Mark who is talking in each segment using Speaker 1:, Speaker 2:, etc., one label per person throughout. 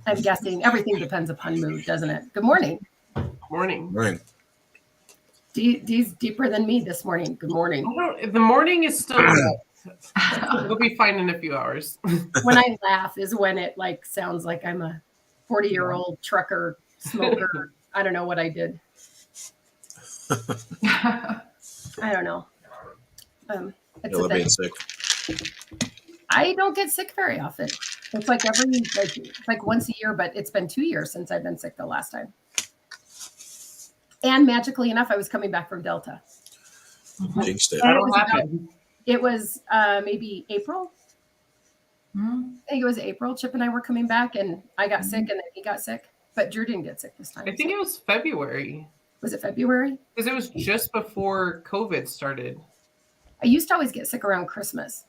Speaker 1: I'm guessing everything depends upon mood, doesn't it? Good morning.
Speaker 2: Morning.
Speaker 3: Right.
Speaker 1: Dee's deeper than me this morning. Good morning.
Speaker 2: The morning is still it'll be fine in a few hours.
Speaker 1: When I laugh is when it like sounds like I'm a 40-year-old trucker, smoker. I don't know what I did. I don't know. It's
Speaker 3: You
Speaker 1: a
Speaker 3: love
Speaker 1: thing.
Speaker 3: being sick.
Speaker 1: I don't get sick very often. It's like like once a year, but it's been 2 years since I've been sick the last time. And magically enough, I was coming back from Delta.
Speaker 3: Jinxed it.
Speaker 1: It was maybe April. I think it was April. Chip and I were coming back, and I got sick, and then he got sick. But Drew didn't get sick this time.
Speaker 2: I think it was February.
Speaker 1: Was it February?
Speaker 2: Because it was just before COVID started.
Speaker 1: I used to always get sick around Christmas.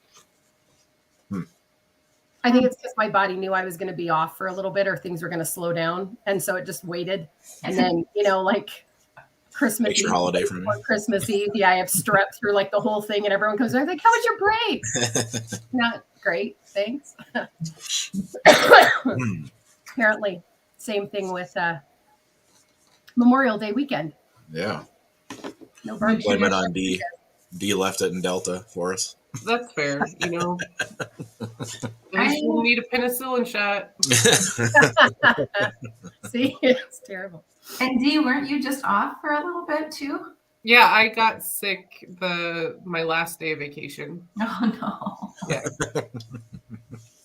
Speaker 1: I think it's because my body knew I was going to be off for a little bit or things were going to slow down. And so it just waited. And then, like Christmas
Speaker 3: Extra
Speaker 1: Eve,
Speaker 3: holiday for me.
Speaker 1: Christmas Eve, I have strep through like the whole thing and everyone comes back like, how was your break? Not great. Thanks. Apparently, same thing with Memorial Day weekend.
Speaker 3: Yeah.
Speaker 1: No barbecue.
Speaker 3: Blame it on D. D left it in Delta for us.
Speaker 2: That's fair, At least you need a penicillin shot.
Speaker 1: See, it's terrible.
Speaker 4: And Dee, weren't you just off for a little bit too?
Speaker 2: Yeah, I got sick my last day of vacation.
Speaker 4: Oh no.
Speaker 2: Yeah.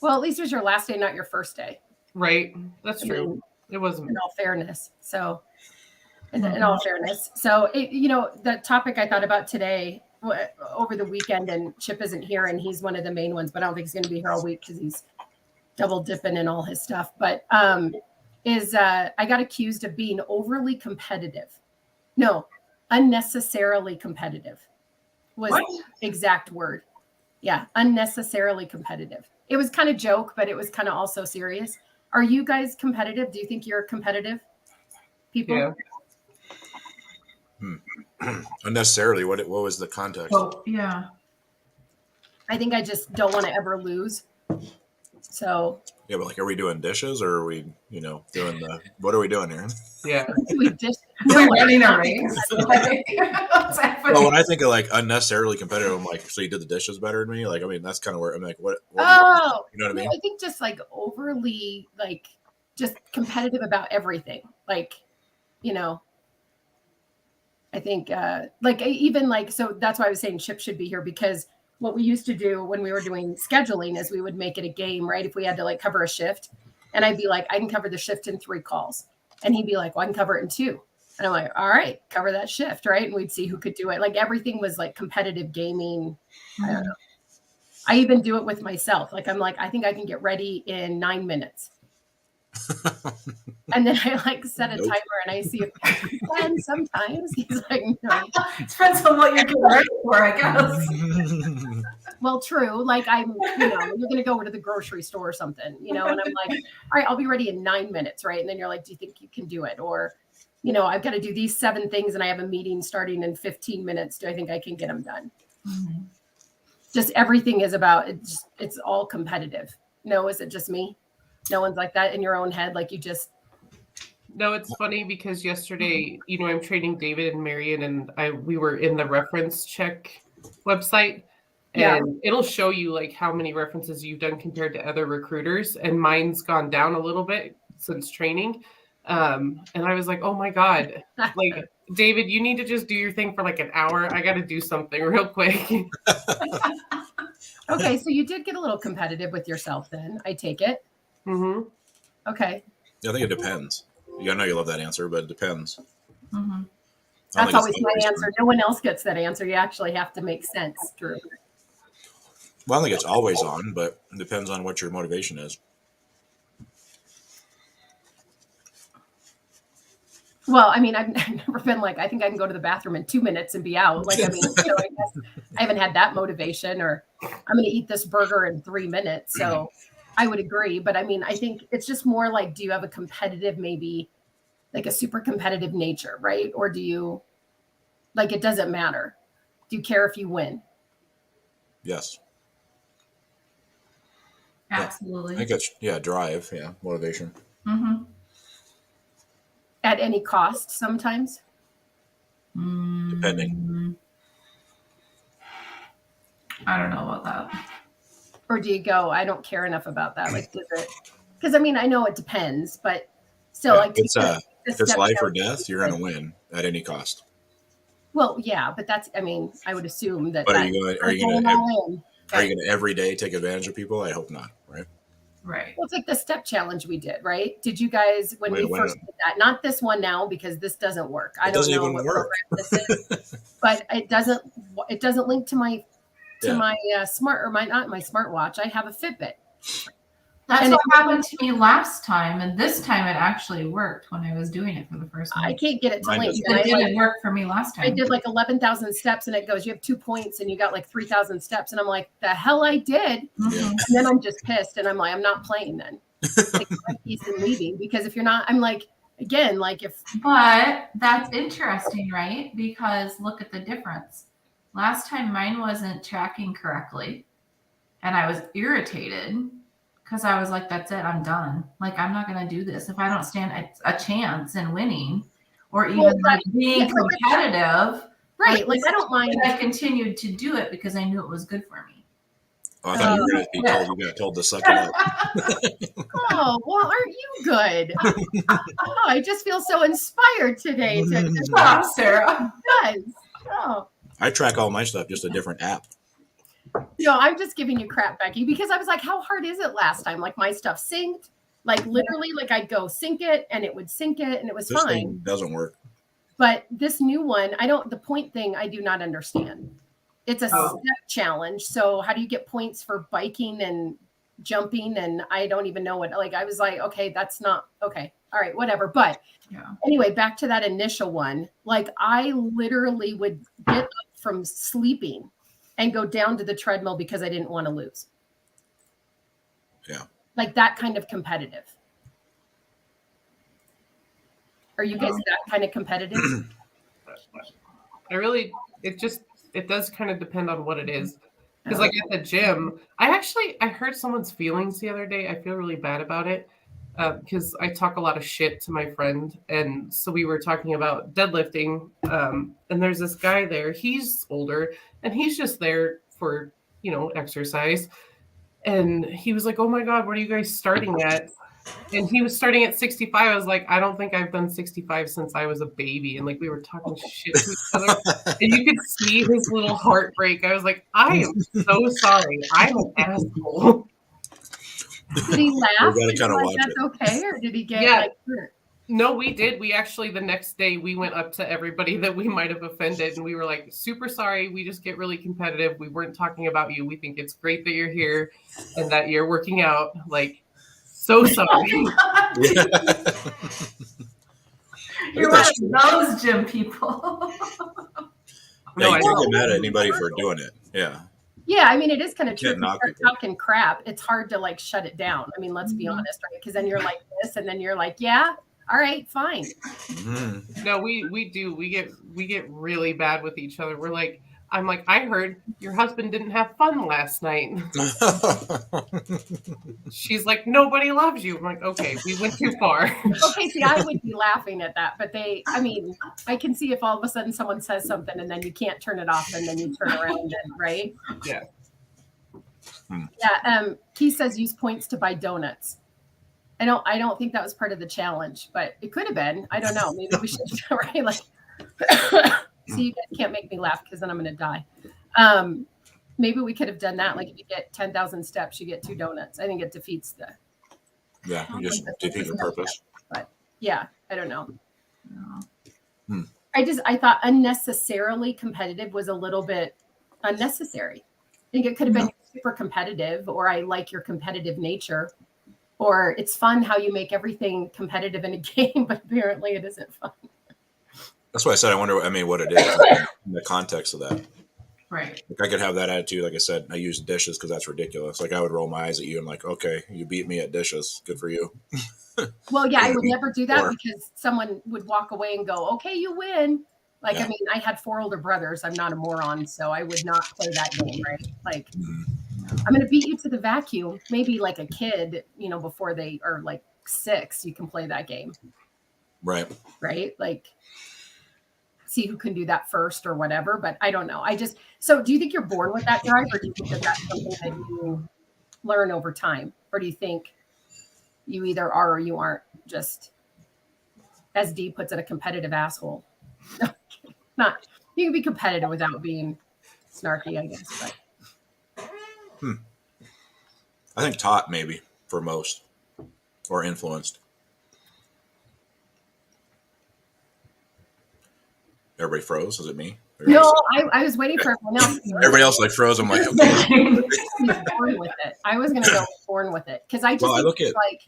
Speaker 1: Well, at least it was your last day, not your first day.
Speaker 2: Right. That's true. It wasn't.
Speaker 1: In all fairness. So, in all fairness. So, the topic I thought about today over the weekend, and Chip isn't here, and he's one of the main ones, but I don't think he's going to be here all week because he's double dipping in all his stuff. But I got accused of being overly competitive. No, unnecessarily competitive was the exact word. Yeah, unnecessarily competitive. It was kind of joke, but it was kind of also serious. Are you guys competitive? Do you think you're competitive people?
Speaker 2: Yeah.
Speaker 3: Unnecessarily. What was the context?
Speaker 4: Oh, yeah.
Speaker 1: I think I just don't want to ever lose. So
Speaker 3: Yeah, but are we doing dishes or are we, doing what are we doing here?
Speaker 2: Yeah.
Speaker 1: we just
Speaker 4: We're running a race. What's happening?
Speaker 3: Well, when I think of unnecessarily competitive, I'm like, so you did the dishes better than me? That's kind of where I'm like, what
Speaker 1: Oh,
Speaker 3: you know what I mean?
Speaker 1: I think just overly just competitive about everything. I think so that's why I was saying Chip should be here, because what we used to do when we were doing scheduling is we would make it a game, right? If we had to cover a shift, and I'd be like, I can cover the shift in 3 calls. And he'd be like, well, I can cover it in 2. And I'm like, all right, cover that shift, right? And we'd see who could do it. Everything was competitive gaming. I don't know. I even do it with myself. I'm like, I think I can get ready in 9 minutes. And then I set a timer and I see if and sometimes he's like, no.
Speaker 4: Depends on what you're getting ready for, I guess.
Speaker 1: Well, true. I'm, you're going to go to the grocery store or something, and I'm like, all right, I'll be ready in 9 minutes. Right. And then you're like, do you think you can do it? Or, I've got to do these 7 things and I have a meeting starting in 15 minutes. Do I think I can get them done? Mm-hmm. Just everything is about, it's all competitive. No, is it just me? No one's like that in your own head.
Speaker 2: No, it's funny because yesterday, I'm training David and Marion, and we were in the reference check website, and it'll show you how many references you've done compared to other recruiters, and mine's gone down a little bit since training. And I was like, oh my God, David, you need to just do your thing for an hour. I got to do something real quick.
Speaker 1: Okay. So you did get a little competitive with yourself then, I take it.
Speaker 2: Mm-hmm.
Speaker 1: Okay.
Speaker 3: I think it depends. I know you love that answer, but it depends.
Speaker 4: Mm-hmm.
Speaker 1: That's always my answer. No one else gets that answer. You actually have to make sense, Drew.
Speaker 3: Well, I think it's always on, but it depends on what your motivation is.
Speaker 1: Well, I've never been I think I can go to the bathroom in 2 minutes and be out. I guess I haven't had that motivation, or I'm going to eat this burger in 3 minutes. So I would agree. But I think it's just more do you have a competitive, maybe a super competitive nature, right? Or do you it doesn't matter? Do you care if you win?
Speaker 3: Yes. I
Speaker 4: Absolutely.
Speaker 3: think it's drive, motivation.
Speaker 4: Mm-hmm.
Speaker 1: At any cost sometimes?
Speaker 3: Depending.
Speaker 4: I don't know about that.
Speaker 1: Or do you go, I don't care enough about that? Like, does it? Because I mean, I know it depends, but still, like,
Speaker 3: If
Speaker 1: the
Speaker 3: it's
Speaker 1: step
Speaker 3: life or
Speaker 1: challenge-
Speaker 3: death, you're going to win at any cost.
Speaker 1: Well, yeah, but that's, I mean, I would assume that.
Speaker 3: But are
Speaker 1: that
Speaker 3: you going to every day take advantage of people? I hope not, right?
Speaker 4: Right.
Speaker 1: Well, it's like the step challenge we did, right? Did you guys, when we first did that, not this one now, because this doesn't work. I don't know what program this is, but it doesn't link to my smart, or not my smartwatch. I have a Fitbit.
Speaker 4: That's what happened to me last time, and this time it actually worked when I was doing it for the first time.
Speaker 1: I can't get it to link.
Speaker 4: It didn't work for me last time.
Speaker 1: I did like 11,000 steps, and it goes, you have 2 points, and you got like 3,000 steps, and I'm like, the hell I did.
Speaker 4: Mhm.
Speaker 1: And then I'm just pissed, and I'm like, I'm not playing then. Like, he's leaving, because if you're not, I'm like, again, like if.
Speaker 4: But that's interesting, right? Because look at the difference. Last time mine wasn't tracking correctly, and I was irritated because I was like, that's it, I'm done. Like, I'm not going to do this. If I don't stand a chance in winning or even being competitive.
Speaker 1: Right. Like, I don't mind.
Speaker 4: I continued to do it because I knew it was good for me.
Speaker 3: Oh, I thought you were going to be told, you got told to suck it up.
Speaker 1: Oh, well, aren't you good? Oh, I just feel so inspired today to
Speaker 4: Stop, Sarah.
Speaker 1: Yes. Oh.
Speaker 3: I track all my stuff, just a different app.
Speaker 1: No, I'm just giving you crap, Becky, because I was like, how hard is it last time? Like, my stuff synced. Like, literally, like, I'd go sync it, and it would sync it, and it was
Speaker 3: This
Speaker 1: fine.
Speaker 3: thing doesn't work.
Speaker 1: But this new one, the point thing, I do not understand. It's a step challenge. So how do you get points for biking and jumping? And I don't even know what, like, I was like, okay, that's not, okay. All right, whatever. But anyway, back to that initial one. Like, I literally would get up from sleeping and go down to the treadmill because I didn't want to lose.
Speaker 3: Yeah.
Speaker 1: Like, that kind of competitive. Are you guys that kind of competitive?
Speaker 2: It does kind of depend on what it is. Because like at the gym, I hurt someone's feelings the other day. I feel really bad about it because I talk a lot of shit to my friend. And so we were talking about deadlifting. And there's this guy there. He's older and he's just there for, exercise. And he was like, oh my God, what are you guys starting at? And he was starting at 65. I was like, I don't think I've done 65 since I was a baby. And like, we were talking shit to each other. And you could see his little heartbreak. I was like, I am so sorry. I'm an asshole.
Speaker 1: Did he laugh?
Speaker 3: We gotta kind of watch
Speaker 1: that's
Speaker 3: it.
Speaker 1: okay? Or did he get hurt?
Speaker 2: No, we did. We actually, the next day, we went up to everybody that we might have offended. And we were like, super sorry. We just get really competitive. We weren't talking about you. We think it's great that you're here and that you're working out. Like, so sorry.
Speaker 4: You're one of those gym people.
Speaker 3: You can't get mad at anybody for doing it. Yeah.
Speaker 1: Yeah, I mean, it is kind of true. If you
Speaker 3: knock
Speaker 1: start
Speaker 3: people.
Speaker 1: talking crap, it's hard to like shut it down. I mean, let's be honest, right? Because then you're like this, and then you're like, yeah, all right, fine.
Speaker 3: Mm-hmm.
Speaker 2: No, we do. We get really bad with each other. We're like, I'm like, I heard your husband didn't have fun last night. She's like, nobody loves you. I'm like, okay, we went too far.
Speaker 1: Okay, see, I would be laughing at that, but I can see if all of a sudden someone says something and then you can't turn it off and then you turn around and right?
Speaker 2: Yeah.
Speaker 1: Yeah. Keith says use points to buy donuts. I don't think that was part of the challenge, but it could have been. I don't know. Maybe we should, right? Like, so you guys can't make me laugh because then I'm going to die. Maybe we could have done that. Like if you get 10,000 steps, you get 2 donuts. I think it defeats the.
Speaker 3: Yeah, you just defeat the purpose.
Speaker 1: But yeah, I don't know.
Speaker 3: Hmm.
Speaker 1: I thought unnecessarily competitive was a little bit unnecessary. I think it could have been super competitive, or I like your competitive nature, or it's fun how you make everything competitive in a game, but apparently it isn't fun.
Speaker 3: That's why I said I wonder what it is in the context of that.
Speaker 4: Right.
Speaker 3: Like I could have that attitude. Like I said, I use dishes because that's ridiculous. Like I would roll my eyes at you and like, okay, you beat me at dishes. Good for you.
Speaker 1: Well, yeah, I would never do that because someone would walk away and go, okay, you win. Like, I mean, I had 4 older brothers. I'm not a moron, so I would not play that game, right? Like, I'm going to beat you to the vacuum. Maybe like a kid, you know, before they are like 6, you can play that game,
Speaker 3: Right.
Speaker 1: right? Like see who can do that first or whatever. But I don't know. So do you think you're born with that drive, or do you think that that's something that you learn over time? Or do you think you either are or you aren't, just, as Dee puts it, a competitive asshole? Not, you can be competitive without being snarky, I guess. But
Speaker 3: I think taught maybe for most, or influenced. Everybody froze. Is it me?
Speaker 1: no, I was waiting for everyone else.
Speaker 3: Everybody else like froze. I'm like, okay.
Speaker 1: He's born with it. I was going to go born with it because I just
Speaker 3: Well, I
Speaker 1: think
Speaker 3: look
Speaker 1: it's
Speaker 3: at-
Speaker 1: like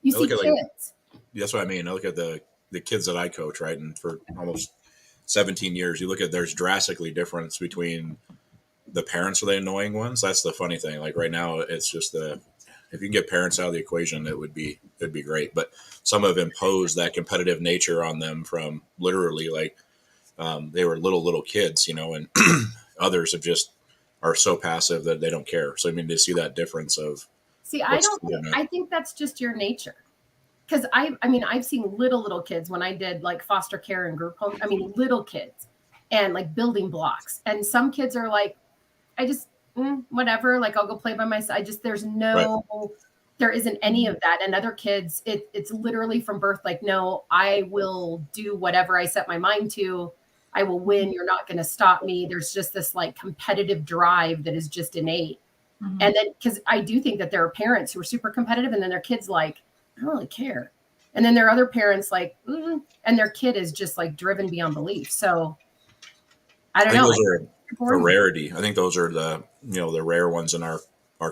Speaker 1: you
Speaker 3: I
Speaker 1: see
Speaker 3: look at,
Speaker 1: kids.
Speaker 3: That's what I mean. I look at the kids that I coach, right? And for almost 17 years, you look at there's drastically difference between the parents are the annoying ones. That's the funny thing. Like right now, it's just if you can get parents out of the equation, it'd be great. But some have imposed that competitive nature on them from literally like they were little kids, you know, and others have just are so passive that they don't care. So I mean, to see that difference of
Speaker 1: See, I think that's just your nature. Because I mean, I've seen little kids when I did like foster care and group home. I mean, little kids and like building blocks. And some kids are like, I just, whatever, like I'll go play by myself. There isn't any of that. And other kids, it's literally from birth, like, no, I will do whatever I set my mind to. I will win. You're not going to stop me. There's just this like competitive drive that is just innate. Mm-hmm. And then, because I do think that there are parents who are super competitive and then their kids like, I don't really care. And then there are other parents like, and their kid is just like driven beyond belief. So I don't know.
Speaker 3: Those are a rarity. I think those are the rare ones in our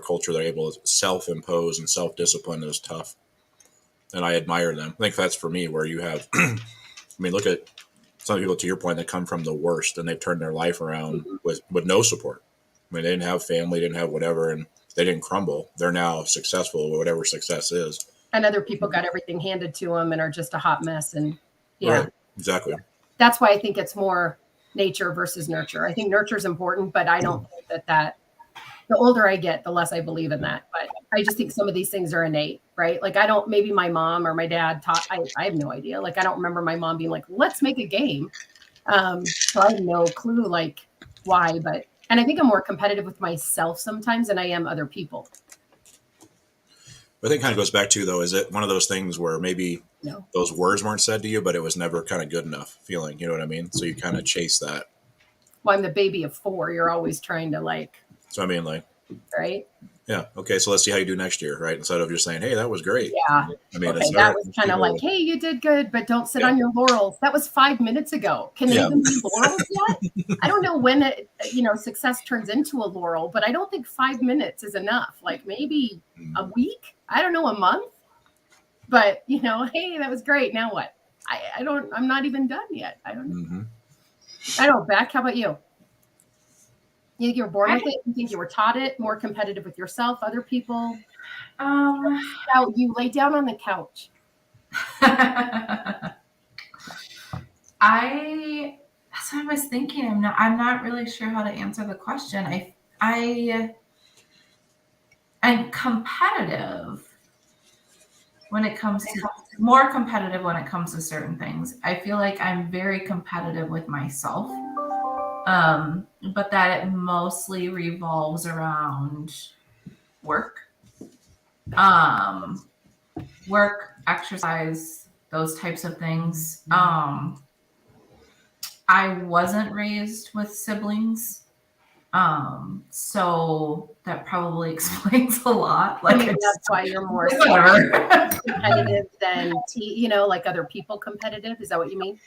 Speaker 3: culture that are able to self-impose and self-discipline is tough. And I admire them. I think that's for me where you have, I mean, look at some people, to your point, that come from the worst and they've turned their life around with no support. I mean, they didn't have family, didn't have whatever, and they didn't crumble. They're now successful, whatever success is.
Speaker 1: And other people got everything handed to them and are just a hot mess. And yeah,
Speaker 3: right. Exactly.
Speaker 1: That's why I think it's more nature versus nurture. I think nurture is important, but I don't think that the older I get, the less I believe in that. But I just think some of these things are innate, right? Like maybe my mom or my dad taught, I have no idea. Like, I don't remember my mom being like, let's make a game. So I have no clue like why, and I think I'm more competitive with myself sometimes than I am other people.
Speaker 3: I think it kind of goes back to, though, is it one of those things where maybe those words weren't said to you, but it was never kind of good enough feeling, you know what I mean? So you kind of chase that.
Speaker 1: Well, I'm the baby of 4. You're always trying to like.
Speaker 3: So I mean, like.
Speaker 1: Right.
Speaker 3: Yeah. Okay. So let's see how you do next year, right? Instead of just saying, hey, that was great.
Speaker 1: Yeah.
Speaker 3: I mean,
Speaker 1: okay, that was kind of like, hey, you did good, but don't sit on your laurels. That was 5 minutes ago. Can they even be laurels yet? I don't know when success turns into a laurel, but I don't think 5 minutes is enough. Like maybe a week. I don't know, a month. But hey, that was great. Now what? I'm not even done yet. I don't know. Mm-hmm. I don't know. Beck, how about you? You think you were born with it? You think you were taught it? More competitive with yourself, other people? You lay down on the couch.
Speaker 4: That's what I was thinking. I'm not really sure how to answer the question. I'm competitive when it comes to more competitive when it comes to certain things. I feel like I'm very competitive with myself. But that it mostly revolves around work, exercise, those types of things. I wasn't raised with siblings. So that probably explains a lot. Like
Speaker 1: that's why you're more competitive than like other people competitive. Is that what you mean?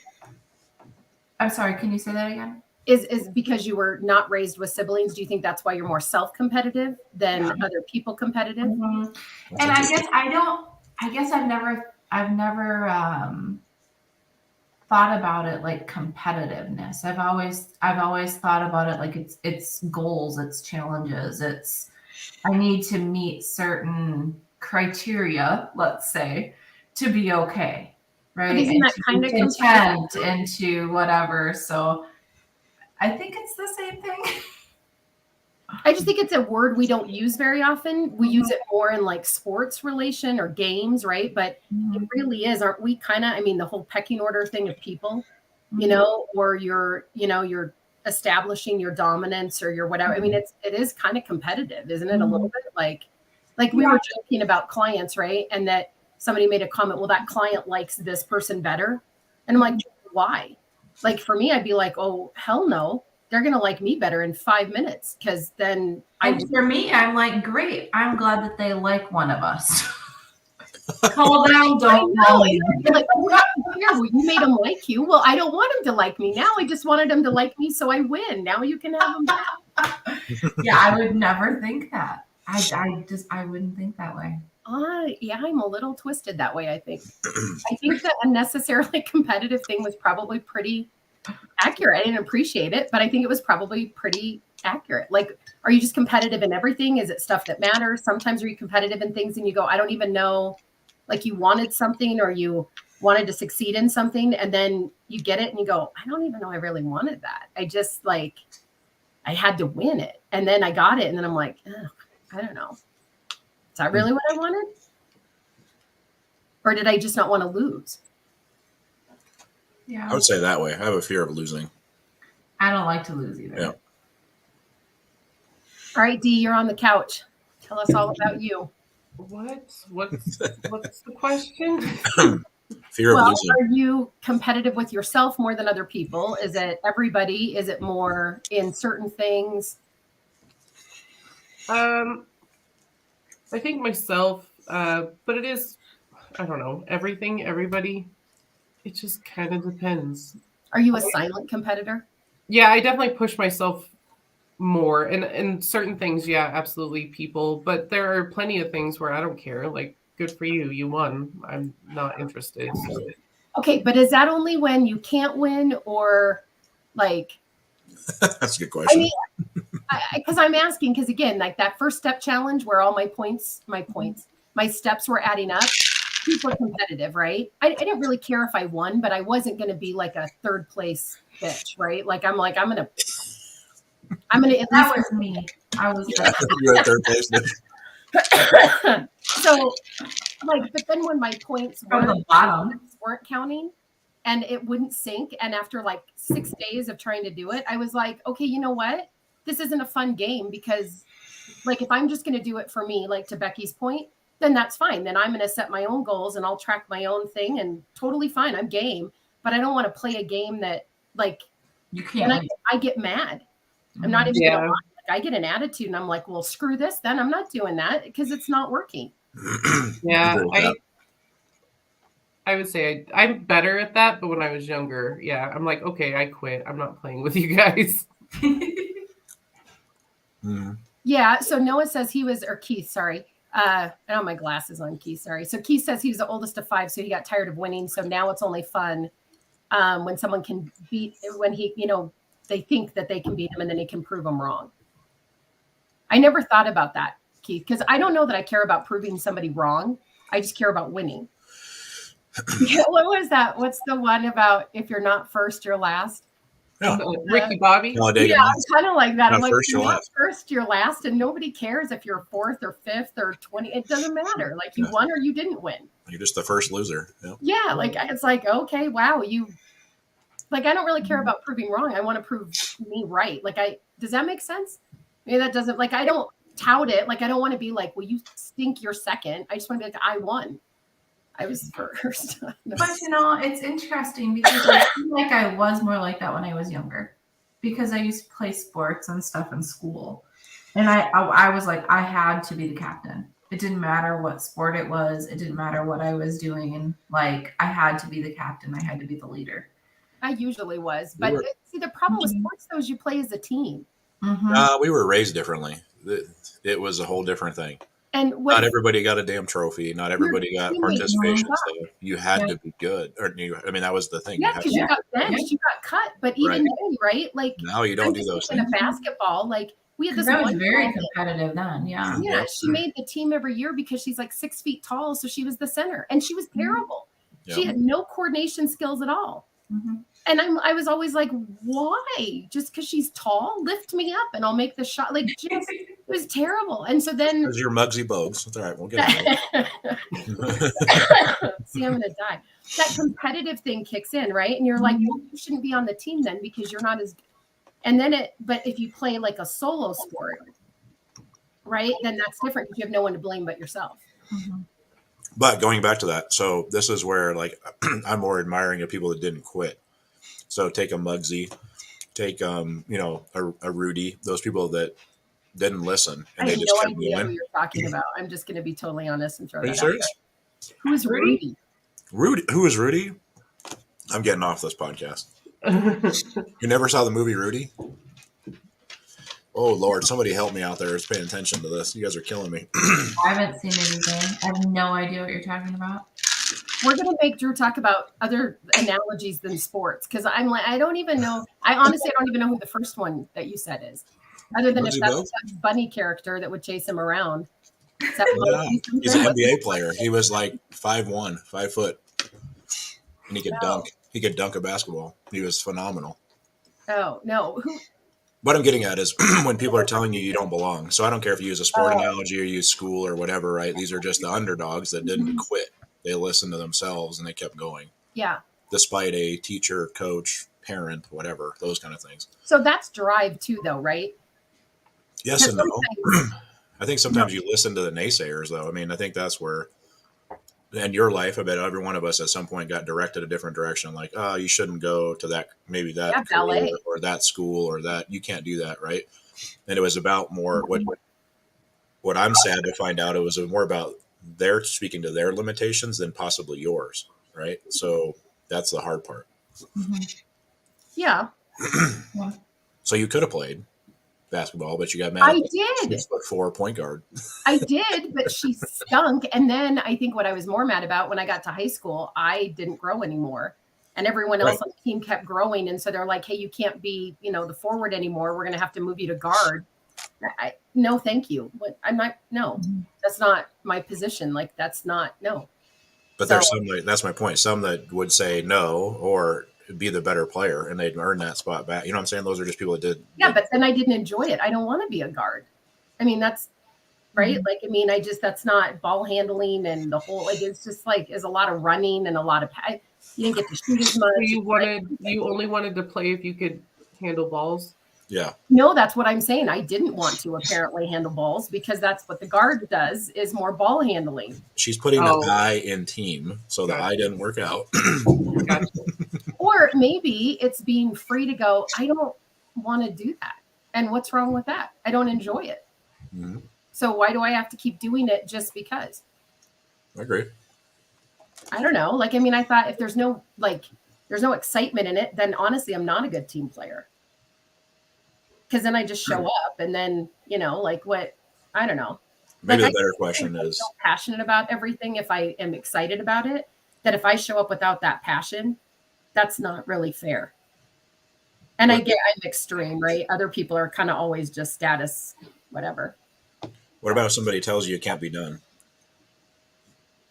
Speaker 4: I'm sorry. Can you say that again?
Speaker 1: Is because you were not raised with siblings. Do you think that's why you're more self-competitive than other people competitive?
Speaker 4: Mm-hmm. And I guess I've never thought about it like competitiveness. I've always thought about it like it's goals, it's challenges, I need to meet certain criteria, let's say, to be okay. Right.
Speaker 1: Isn't that kind of
Speaker 4: content into whatever. So I think it's the same thing.
Speaker 1: I just think it's a word we don't use very often. We use it more in like sports relation or games, right? But it really is, aren't we kind of, I mean, the whole pecking order thing of people, you know, or you're establishing your dominance or your whatever. I mean, it is kind of competitive, isn't it? A little bit like we were joking about clients, right? And that somebody made a comment, well, that client likes this person better. And I'm like, why? Like for me, I'd be like, oh, hell no. They're going to like me better in 5 minutes. Cause then
Speaker 4: And for me, I'm like, great. I'm glad that they like one of us. Call down, don't call me.
Speaker 1: like, well, you made them like you. Well, I don't want them to like me now. I just wanted them to like me. So I win. Now you can have them back.
Speaker 4: Yeah, I would never think that. I wouldn't think that way.
Speaker 1: Yeah, I'm a little twisted that way, I think. I think the unnecessarily competitive thing was probably pretty accurate. I didn't appreciate it, but I think it was probably pretty accurate. Like, are you just competitive in everything? Is it stuff that matters? Sometimes are you competitive in things and you go, I don't even know, like you wanted something or you wanted to succeed in something and then you get it and you go, I don't even know I really wanted that. I just like, I had to win it. And then I got it. And then I'm like, I don't know. Is that really what I wanted? Or did I just not want to lose?
Speaker 4: Yeah.
Speaker 3: I would say that way. I have a fear of losing.
Speaker 4: I don't like to lose either.
Speaker 3: Yeah.
Speaker 1: All right, Dee, you're on the couch. Tell us all about you.
Speaker 2: What's the question?
Speaker 3: Fear of
Speaker 1: Well,
Speaker 3: losing.
Speaker 1: are you competitive with yourself more than other people? Is it everybody? Is it more in certain things?
Speaker 2: I think myself, but it is, I don't know, everything, everybody. It just kind of depends.
Speaker 1: Are you a silent competitor?
Speaker 2: Yeah, I definitely push myself more and certain things. Yeah, absolutely, people. But there are plenty of things where I don't care. Like, good for you, you won. I'm not interested. So.
Speaker 1: Okay, but is that only when you can't win or like?
Speaker 3: That's a good question.
Speaker 1: I mean, because I'm asking, because again, like that first step challenge where all my steps were adding up, people are competitive, right? I didn't really care if I won, but I wasn't going to be like a third place bitch, right? Like, I'm going to at least.
Speaker 4: That was me. I was like,
Speaker 3: You're at third place.
Speaker 1: So, like, but then when my points
Speaker 4: from the bottom.
Speaker 1: weren't counting and it wouldn't sync, and after like 6 days of trying to do it, I was like, okay, you know what? This isn't a fun game because, like, if I'm just going to do it for me, like to Becky's point, then that's fine. Then I'm going to set my own goals and I'll track my own thing and totally fine. I'm game, but I don't want to play a game that like
Speaker 4: You can't.
Speaker 1: I get mad. I'm not even going to lie. Like, I get an attitude and I'm like, well, screw this. Then I'm not doing that because it's not working.
Speaker 2: Yeah, I would say I'm better at that, but when I was younger, yeah, I'm like, okay, I quit. I'm not playing with you guys.
Speaker 1: Yeah. So Noah says he was, or Keith, sorry. I don't have my glasses on, Keith, sorry. So Keith says he was the oldest of 5, so he got tired of winning. So now it's only fun when someone can beat, when he, they think that they can beat him and then he can prove them wrong. I never thought about that, Keith, because I don't know that I care about proving somebody wrong. I just care about winning. Yeah, what was that? What's the one about if you're not first, you're last?
Speaker 3: Yeah.
Speaker 2: Ricky Bobby.
Speaker 1: Yeah, I'm kind of like that. I'm like,
Speaker 3: first,
Speaker 1: you're
Speaker 3: you're
Speaker 1: not
Speaker 3: last.
Speaker 1: first, you're last, and nobody cares if you're 4th or 5th or 20. It doesn't matter. Like you won or you didn't win.
Speaker 3: You're just the first loser. Yeah.
Speaker 1: Yeah, like it's like, okay, wow, you like I don't really care about proving wrong. I want to prove me right. Like does that make sense? Maybe that doesn't, like I don't tout it. Like I don't want to be like, well, you stink, you're second. I just want to be like, I won. I was first.
Speaker 4: But it's interesting because I feel like I was more like that when I was younger because I used to play sports and stuff in school. And I was like, I had to be the captain. It didn't matter what sport it was. It didn't matter what I was doing. Like I had to be the captain. I had to be the leader.
Speaker 1: I usually was. But see, the problem with sports though is you play as a team.
Speaker 3: We were raised differently. It was a whole different thing.
Speaker 1: And
Speaker 3: not everybody got a damn trophy. Not everybody got participation. So you had to be good. That was the thing.
Speaker 1: Yeah, because you got benched, you got cut. But even then, right? Like
Speaker 3: now you don't do those things.
Speaker 1: In a basketball, like we had this
Speaker 4: I was
Speaker 1: one
Speaker 4: very competitive then. Yeah.
Speaker 1: Yeah, she made the team every year because she's like 6 feet tall, so she was the center, and she was terrible. She had no coordination skills at all. I was always like, why? Just because she's tall, lift me up and I'll make the shot. Like, just, it was terrible. And so then,
Speaker 3: There's your Muggsy Bogues. It's all right. We'll get it.
Speaker 1: see, I'm gonna die. That competitive thing kicks in, right? And you're like, well, you shouldn't be on the team then because you're not as. And then but if you play like a solo sport, right, then that's different because you have no one to blame but yourself.
Speaker 3: But going back to that, so this is where like I'm more admiring of people that didn't quit. So take a Muggsy, take you know, a Rudy, those people that didn't listen and
Speaker 1: I
Speaker 3: they
Speaker 1: have
Speaker 3: just
Speaker 1: no
Speaker 3: kept
Speaker 1: idea who
Speaker 3: going.
Speaker 1: you're talking about. I'm just going to be totally honest and throw
Speaker 3: Are you
Speaker 1: that out
Speaker 3: serious?
Speaker 1: there. Who is Rudy?
Speaker 3: Rudy, who is Rudy? I'm getting off this podcast. You never saw the movie Rudy? Oh Lord, somebody help me out there. Is paying attention to this. You guys are killing me.
Speaker 4: I haven't seen anything. I have no idea what you're talking about.
Speaker 1: We're going to make Drew talk about other analogies than sports because I'm like, I don't even know. I honestly don't even know who the first one that you said is, other than if
Speaker 3: Muggsy
Speaker 1: that's
Speaker 3: Bogues?
Speaker 1: a bunny character that would chase him around. Is that
Speaker 3: Yeah.
Speaker 1: Muggsy
Speaker 3: He's an
Speaker 1: something?
Speaker 3: NBA player. He was like 5'1", 5 foot, and he could dunk. He could dunk a basketball. He was phenomenal.
Speaker 1: Oh no, who?
Speaker 3: What I'm getting at is when people are telling you you don't belong. So I don't care if you use a sport analogy or use school or whatever, right? These are just the underdogs that didn't quit. They listened to themselves and they kept going,
Speaker 1: Yeah.
Speaker 3: despite a teacher, coach, parent, whatever, those kind of things.
Speaker 1: So that's drive too, though, right?
Speaker 3: Yes and no.
Speaker 1: Sometimes-
Speaker 3: I think sometimes you listen to the naysayers, though. I mean, I think that's where, in your life, I bet every one of us at some point got directed a different direction. Like, oh, you shouldn't go to that, maybe that
Speaker 1: Yeah,
Speaker 3: career
Speaker 1: ballet.
Speaker 3: or that school or that. You can't do that, right? And it was about more what I'm sad to find out. It was more about their speaking to their limitations than possibly yours, right? So that's the hard part.
Speaker 1: Yeah,
Speaker 3: So you could have played basketball, but you got mad.
Speaker 1: I
Speaker 3: at
Speaker 1: did.
Speaker 3: 6'4" point guard.
Speaker 1: I did, but she stunk. And then I think what I was more mad about when I got to high school, I didn't grow anymore. And everyone else
Speaker 3: Right.
Speaker 1: on the team kept growing. And so they're like, hey, you can't be, the forward anymore. We're going to have to move you to guard. No, thank you. I'm not, no, that's not my position. Like, that's not, no.
Speaker 3: But there's some that's my point. Some that would say no or be the better player and they'd earn that spot back. You know what I'm saying? Those are just people that did.
Speaker 1: Yeah, but then I didn't enjoy it. I don't want to be a guard. I mean, that's right. Like, I mean, that's not ball handling and the whole, like, it's just like, is a lot of running and a lot of, you didn't get to shoot as much.
Speaker 2: You only wanted to play if you could handle balls.
Speaker 3: Yeah.
Speaker 1: No, that's what I'm saying. I didn't want to apparently handle balls because that's what the guard does is more ball handling.
Speaker 3: She's putting the I in team. So the I didn't work out.
Speaker 2: Gotcha.
Speaker 1: Or maybe it's being free to go, I don't want to do that. And what's wrong with that? I don't enjoy it.
Speaker 3: Mm-hmm.
Speaker 1: So why do I have to keep doing it just because?
Speaker 3: I agree.
Speaker 1: I don't know. Like, I mean, I thought if there's no excitement in it, then honestly, I'm not a good team player. Because then I just show up and then, like what, I don't know.
Speaker 3: Maybe
Speaker 1: like,
Speaker 3: the better question is
Speaker 1: so passionate about everything. If I am excited about it, that if I show up without that passion, that's not really fair. And I'm extreme, right? Other people are kind of always just status, whatever.
Speaker 3: What about if somebody tells you it can't be done?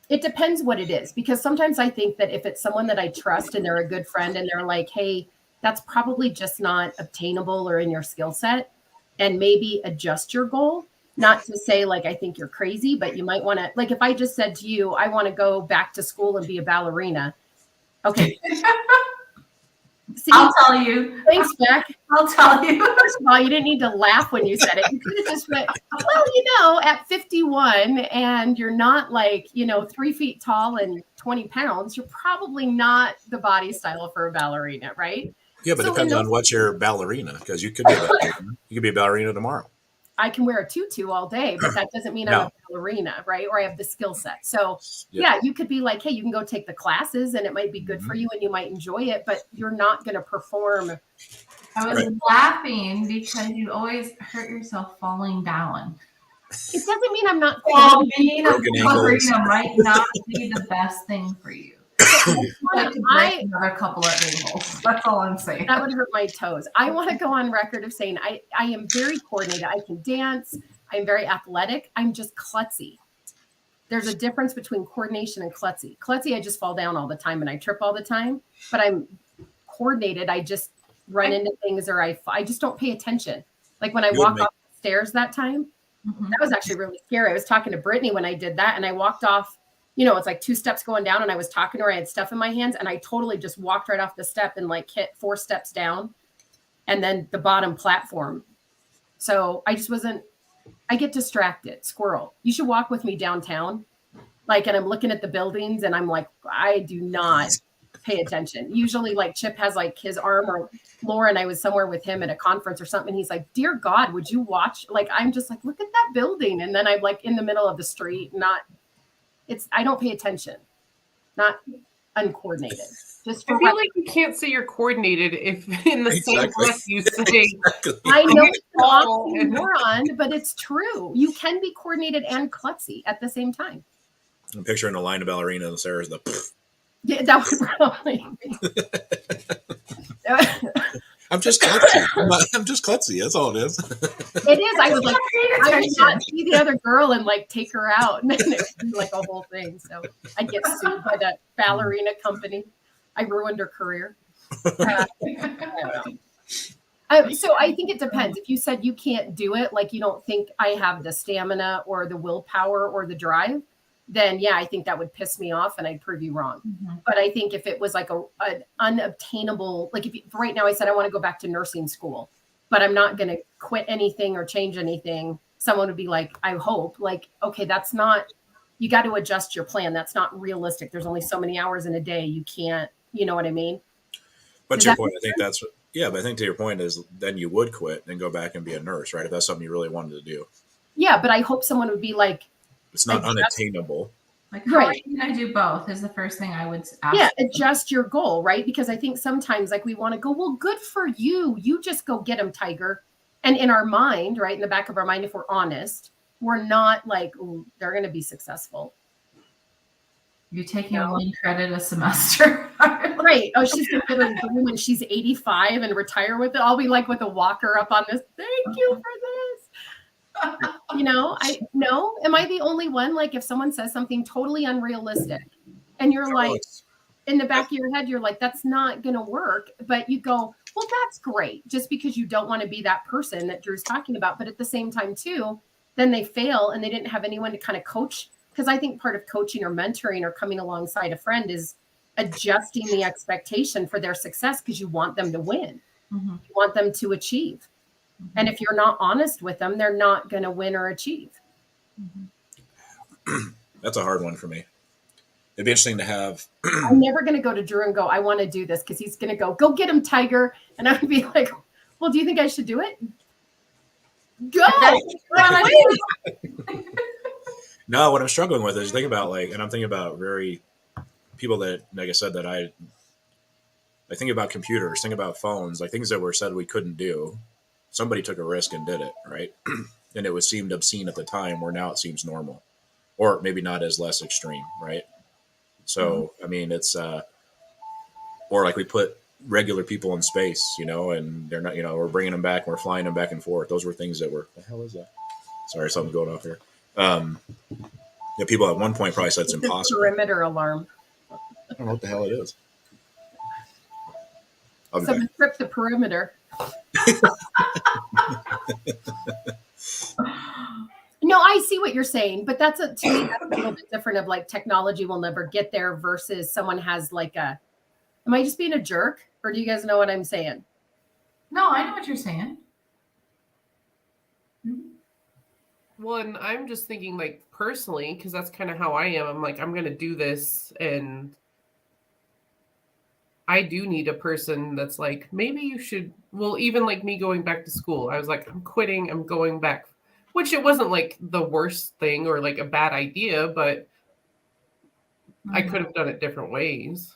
Speaker 1: It depends what it is, because sometimes I think that if it's someone that I trust and they're a good friend and they're like, hey, that's probably just not obtainable or in your skill set, and maybe adjust your goal. Not to say like, I think you're crazy, but you might want to, like, if I just said to you, I want to go back to school and be a ballerina. Okay. See,
Speaker 4: I'll tell you.
Speaker 1: thanks, Jack.
Speaker 4: I'll tell you.
Speaker 1: First of all, you didn't need to laugh when you said it. You could have just went, well, at 51 and you're not like, 3 feet tall and 20 pounds, you're probably not the body style for a ballerina, right?
Speaker 3: Yeah, but it depends on what's your ballerina, because you could be a ballerina. You could be a ballerina tomorrow.
Speaker 1: I can wear a tutu all day, but that doesn't mean I'm a ballerina, right? Or I have the skill set. So yeah, you could be like, hey, you can go take the classes and it might be good for you and you might enjoy it, but you're not going to perform.
Speaker 4: I was laughing because you always hurt yourself falling down.
Speaker 1: It doesn't mean I'm not.
Speaker 4: Well, being a
Speaker 3: Broken ankles.
Speaker 4: ballerina might not be the best thing for you. Like to break another couple of ankles. That's all I'm saying.
Speaker 1: That would hurt my toes. I want to go on record of saying I am very coordinated. I can dance. I'm very athletic. I'm just klutzy. There's a difference between coordination and klutzy. Klutzy, I just fall down all the time and I trip all the time, but I'm coordinated. I just run into things, or I just don't pay attention. Like when I
Speaker 3: You would
Speaker 1: walk
Speaker 3: make-
Speaker 1: off the stairs that time,
Speaker 4: Mhm.
Speaker 1: that was actually really scary. I was talking to Brittany when I did that, and I walked off, it's like 2 steps going down, and I was talking to her. I had stuff in my hands, and I totally just walked right off the step and like hit 4 steps down and then the bottom platform. So I just wasn't, I get distracted. Squirrel. You should walk with me downtown. Like, and I'm looking at the buildings and I'm like, I do not pay attention. Usually like Chip has like his arm, or Lauren, I was somewhere with him at a conference or something. He's like, dear God, would you watch? Like, I'm just like, look at that building. And then I'm like in the middle of the street, I don't pay attention, not uncoordinated. Just
Speaker 2: I
Speaker 1: for
Speaker 2: feel like you can't say you're coordinated if in the same
Speaker 3: Exactly.
Speaker 2: breath you say
Speaker 1: I know it's an
Speaker 2: Oh, and-
Speaker 1: oxymoron, but it's true. You can be coordinated and klutzy at the same time.
Speaker 3: I'm picturing a line of ballerina and Sarah's the.
Speaker 1: Yeah, that would probably be.
Speaker 3: I'm just klutzy. I'm just klutzy. That's all it is.
Speaker 1: It is. I was like, I would not see the other girl and like take her out, and then it would be like a whole thing. So I'd get sued by that ballerina company. I ruined her career. I don't know. So I think it depends. If you said you can't do it, like you don't think I have the stamina or the willpower or the drive, then yeah, I think that would piss me off and I'd prove you wrong.
Speaker 4: Mhm.
Speaker 1: But I think if it was like an unobtainable, like if right now I said I want to go back to nursing school, but I'm not going to quit anything or change anything, someone would be like, I hope, like, okay, that's not, you got to adjust your plan. That's not realistic. There's only so many hours in a day. You can't, you know what I mean?
Speaker 3: But
Speaker 1: Does
Speaker 3: to your
Speaker 1: that
Speaker 3: point,
Speaker 1: make
Speaker 3: I think that's yeah. But I think to your point is then you would quit and go back and be a nurse, right? If that's something you really wanted to do,
Speaker 1: Yeah, but I hope someone would be like,
Speaker 3: it's not
Speaker 1: Adjust-
Speaker 3: unattainable.
Speaker 4: Like, how are
Speaker 1: Right.
Speaker 4: you going to do both is the first thing I would ask.
Speaker 1: yeah, adjust your goal, right? Because I think sometimes like we want to go, well, good for you. You just go get them, Tiger. And in our mind, right, in the back of our mind, if we're honest, we're not like, ooh, they're going to be successful.
Speaker 4: You're taking
Speaker 1: No.
Speaker 4: 1 credit a semester.
Speaker 1: Right. Oh, she's going to get a room when she's 85 and retire with it. I'll be like with a walker up on this. Thank you for this. Am I the only one? Like if someone says something totally unrealistic and you're like, in the back of your head, you're like, that's not going to work. But you go, well, that's great. Just because you don't want to be that person that Drew's talking about. But at the same time, too, then they fail and they didn't have anyone to kind of coach. Because I think part of coaching or mentoring or coming alongside a friend is adjusting the expectation for their success because you want them to win.
Speaker 4: Mhm.
Speaker 1: You want them to achieve. And if you're not honest with them, they're not going to win or achieve.
Speaker 3: That's a hard one for me. It'd be interesting to have.
Speaker 1: I'm never going to go to Drew and go, I want to do this because he's going to go get him, Tiger. And I would be like, well, do you think I should do it? Go.
Speaker 3: No, what I'm struggling with is think about and I'm thinking about very people that, like I said, that I think about computers, think about phones, like things that were said we couldn't do. Somebody took a risk and did it, right? And it seemed obscene at the time, where now it seems normal, or maybe not as less extreme, right? So, I mean, it's or like we put regular people in space, and they're not, we're bringing them back, and we're flying them back and forth. Those were things that were, the hell is that? Sorry, something's going off here. People at one point probably said it's
Speaker 1: It's a
Speaker 3: impossible.
Speaker 1: perimeter alarm.
Speaker 3: I don't know what the hell it is. I'll be
Speaker 1: So
Speaker 3: back.
Speaker 1: trip the perimeter. No, I see what you're saying, but to me, that's a little bit different of like technology will never get there versus someone has like am I just being a jerk or do you guys know what I'm saying?
Speaker 4: No, I know what you're saying.
Speaker 2: Well, and I'm just thinking like personally, because that's kind of how I am. I'm like, I'm going to do this. And I do need a person that's like, maybe you should, well, even like me going back to school, I was like, I'm quitting, I'm going back, which it wasn't like the worst thing or like a bad idea, but I could have done it different ways.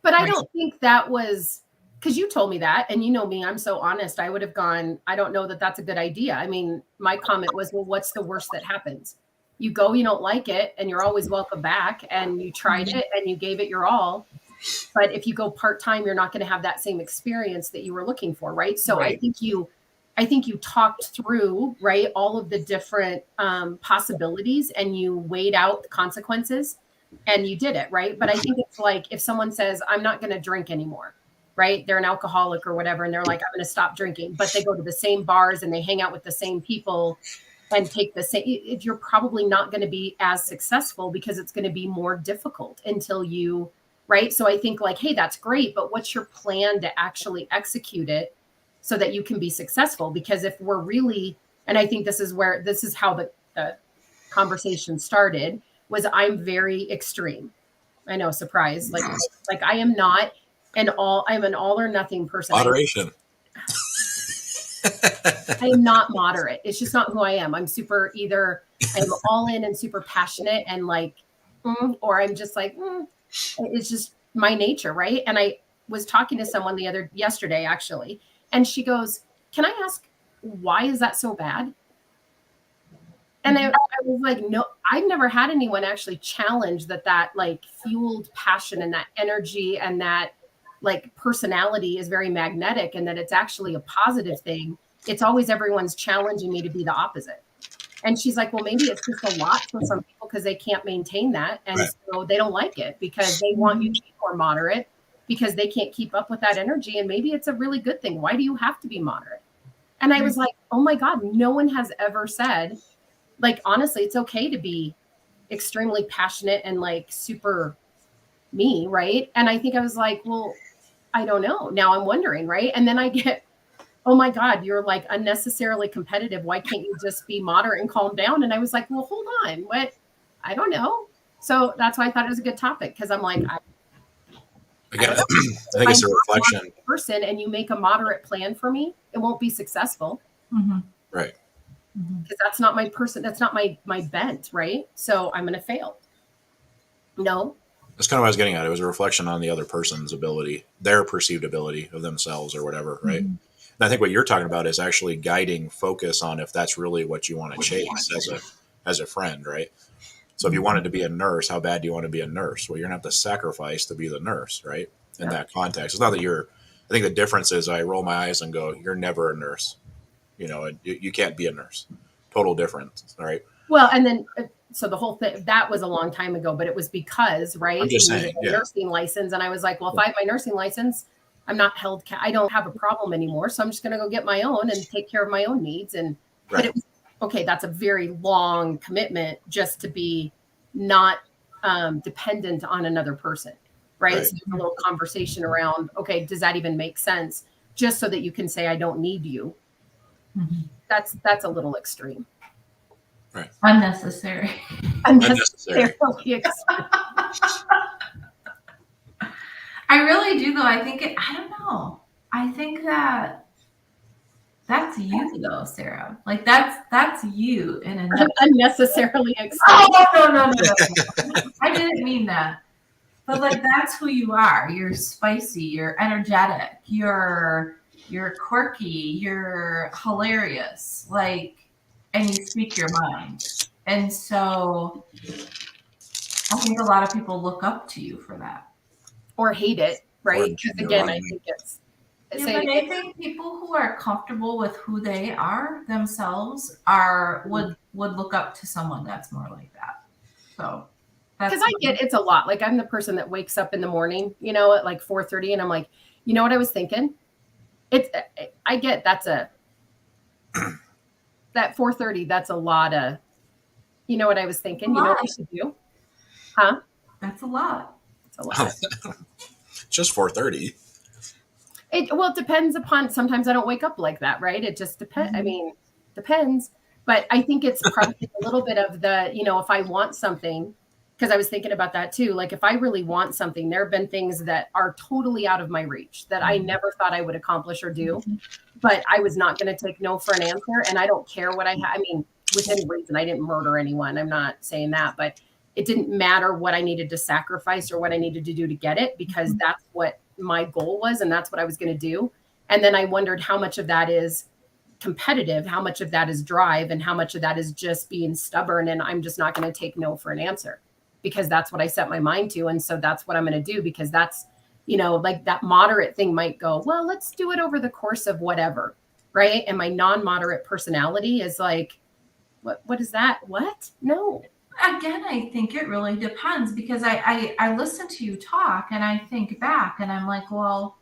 Speaker 1: But I don't think that was because you told me that, and you know me, I'm so honest. I would have gone, I don't know that that's a good idea. I mean, my comment was, well, what's the worst that happens? You go, you don't like it, and you're always welcome back, and you tried it, and you gave it your all. But if you go part-time, you're not going to have that same experience that you were looking for, right? So
Speaker 2: Right.
Speaker 1: I think you talked through, right, all of the different possibilities, and you weighed out the consequences, and you did it, right? But I think it's like if someone says, I'm not going to drink anymore. right? They're an alcoholic or whatever, and they're like, I'm going to stop drinking, but they go to the same bars and they hang out with the same people and take the same. You're probably not going to be as successful because it's going to be more difficult until you, right? So I think like, hey, that's great, but what's your plan to actually execute it so that you can be successful? Because if we're really, and I think this is how the conversation started, was I'm very extreme. I know, surprise. Like I am not I'm an all or nothing person.
Speaker 3: Moderation.
Speaker 1: I am not moderate. It's just not who I am. I'm I'm all in and super passionate and like, or I'm just like, it's just my nature. Right. And I was talking to someone yesterday, actually, and she goes, can I ask, why is that so bad? And I was like, no, I've never had anyone actually challenge that like fueled passion and that energy and that like personality is very magnetic and that it's actually a positive thing. It's always everyone's challenging me to be the opposite. And she's like, well, maybe it's just a lot for some people because they can't maintain that. And so they don't like it because they want you to be more moderate because they can't keep up with that energy. And maybe it's a really good thing. Why do you have to be moderate? And I was like, oh my God, no one has ever said, like, honestly, it's okay to be extremely passionate and like super me. Right. And I think I was like, well, I don't know. Now I'm wondering. Right. And then I get, oh my God, you're like unnecessarily competitive. Why can't you just be moderate and calm down? And I was like, well, hold on. What? I don't know. So that's why I thought it was a good topic. Cause I'm like,
Speaker 3: I think it's a reflection.
Speaker 1: Person, and you make a moderate plan for me, it won't be successful.
Speaker 3: Right.
Speaker 1: Because that's not my person. That's not my bent. Right. So I'm going to fail. No.
Speaker 3: That's kind of what I was getting at. It was a reflection on the other person's ability, their perceived ability of themselves or whatever. Right. And I think what you're talking about is actually guiding focus on if that's really what you want to chase as a friend. Right. So if you wanted to be a nurse, how bad do you want to be a nurse? Well, you're going to have to sacrifice to be the nurse. Right. In that context, it's not that I think the difference is I roll my eyes and go, you're never a nurse. You can't be a nurse. Total difference. All right.
Speaker 1: Well, and then, so the whole thing, that was a long time ago, but it was because, right.
Speaker 3: I'm just saying,
Speaker 1: nursing license. And I was like, well, if I have my nursing license, I'm not held. I don't have a problem anymore. So I'm just going to go get my own and take care of my own needs. And, but it was, okay, that's a very long commitment just to be not dependent on another person. Right. So a little conversation around, okay, does that even make sense? Just so that you can say, I don't need you. That's a little extreme.
Speaker 3: Right.
Speaker 4: Unnecessary.
Speaker 3: Unnecessary.
Speaker 4: I really do, though. I don't know. I think that's you, though, Sarah. Like that's you in a
Speaker 1: unnecessarily extreme.
Speaker 4: Oh, no. I didn't mean that. But like that's who you are. You're spicy, you're energetic, you're quirky, you're hilarious. Like, and you speak your mind. And so I think a lot of people look up to you for that.
Speaker 1: Or hate it, right? Because again, I think it's
Speaker 4: but I think people who are comfortable with who they are themselves would look up to someone that's more like that. So
Speaker 1: because I get it's a lot. Like I'm the person that wakes up in the morning, at like 4:30, and I'm like, you know what I was thinking? I get that 4:30. That's a lot of, you know what I was thinking? You know what I should do? Huh?
Speaker 4: That's a lot.
Speaker 1: It's a lot.
Speaker 3: Just 4:30.
Speaker 1: It depends upon. Sometimes I don't wake up like that, right? It just depends. I mean, depends. But I think it's probably a little bit of the, if I want something. Because I was thinking about that too. Like if I really want something, there have been things that are totally out of my reach that I never thought I would accomplish or do, but I was not going to take no for an answer. And I don't care what I mean, within reason, I didn't murder anyone. I'm not saying that, but it didn't matter what I needed to sacrifice or what I needed to do to get it, because that's what my goal was. And that's what I was going to do. And then I wondered how much of that is competitive, how much of that is drive, and how much of that is just being stubborn. And I'm just not going to take no for an answer, because that's what I set my mind to. And so that's what I'm going to do, because that's, like that moderate thing might go, well, let's do it over the course of whatever. Right. And my non-moderate personality is like, what is that? What? No.
Speaker 4: Again, I think it really depends, because I listen to you talk and I think back and I'm like, well,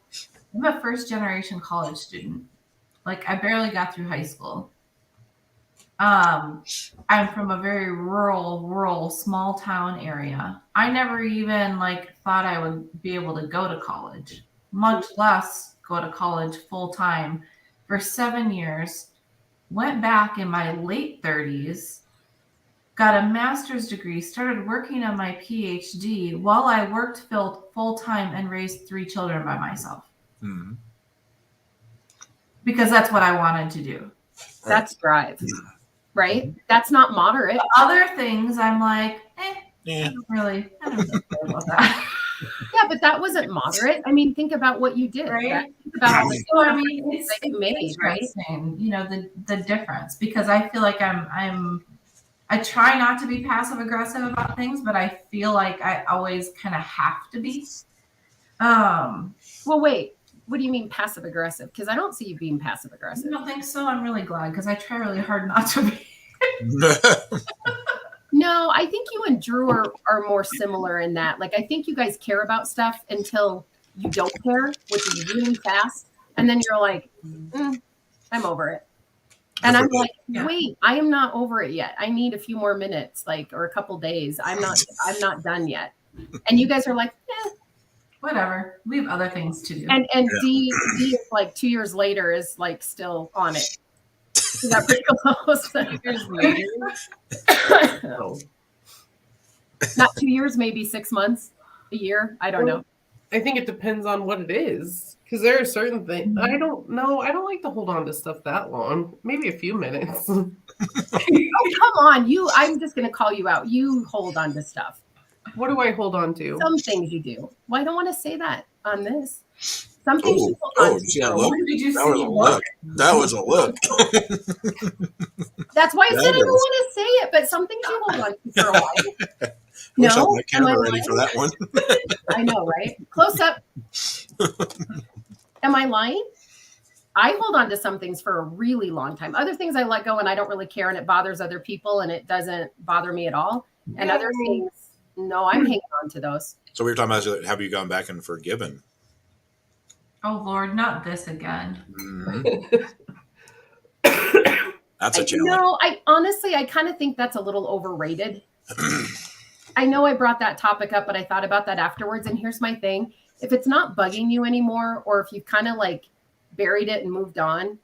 Speaker 4: I'm a first generation college student. Like I barely got through high school. I'm from a very rural, small town area. I never even like thought I would be able to go to college, much less go to college full time for 7 years. Went back in my late 30s, got a master's degree, started working on my PhD while I worked full time and raised 3 children by myself.
Speaker 3: Mm-hmm.
Speaker 4: Because that's what I wanted to do.
Speaker 1: That's drive, right? That's not moderate.
Speaker 4: Other things, I'm like,
Speaker 3: Yeah.
Speaker 4: I don't really care about that.
Speaker 1: Yeah, but that wasn't moderate. I mean, think about what you did.
Speaker 4: Right?
Speaker 1: Think about all the
Speaker 4: So I mean, it's
Speaker 1: that you made, right?
Speaker 4: interesting, you know, the difference, because I feel like I try not to be passive aggressive about things, but I feel like I always kind of have to be.
Speaker 1: Well, wait. What do you mean passive aggressive? Because I don't see you being passive
Speaker 4: I
Speaker 1: aggressive.
Speaker 4: don't think so. I'm really glad because I try really hard not to be.
Speaker 1: No, I think you and Drew are more similar in that. Like, I think you guys care about stuff until you don't care, which is really fast. And then you're like, I'm over it. And I'm like, wait, I am not over it yet. I need a few more minutes, like, or a couple days. I'm not done yet. And you guys are like,
Speaker 4: Whatever. We have other things to do.
Speaker 1: and D is like 2 years later is like still on it. Is that pretty close?
Speaker 2: 2 years later. No.
Speaker 1: Not 2 years, maybe 6 months, a year. I don't know.
Speaker 2: I think it depends on what it is. Because there are certain things I don't know. I don't like to hold on to stuff that long. Maybe a few minutes.
Speaker 1: Oh, come on. I'm just gonna call you out. You hold on to stuff.
Speaker 2: What do I hold on to?
Speaker 1: Some things you do. Well, I don't want to say that on this. Some things you hold on to.
Speaker 3: See that look?
Speaker 4: Did you
Speaker 3: That
Speaker 4: see
Speaker 3: was a look. That was a look.
Speaker 1: That's why I
Speaker 3: That
Speaker 1: said I don't
Speaker 3: was-
Speaker 1: want to say it, but some things you hold on to for a while.
Speaker 3: Wish I had
Speaker 1: No,
Speaker 3: my camera
Speaker 1: am I
Speaker 3: ready
Speaker 1: lying?
Speaker 3: for that one.
Speaker 1: I know, right? Close up. Am I lying? I hold on to some things for a really long time. Other things I let go and I don't really care and it bothers other people and it doesn't bother me at all. And other things, no, I'm hanging on to those.
Speaker 3: So we were talking about, have you gone back and forgiven?
Speaker 4: Oh Lord, not this again.
Speaker 3: Mhm. That's a challenge.
Speaker 1: No, I honestly, I kind of think that's a little overrated. I know I brought that topic up, but I thought about that afterwards. And here's my thing. If it's not bugging you anymore, or if you've kind of like buried it and moved on,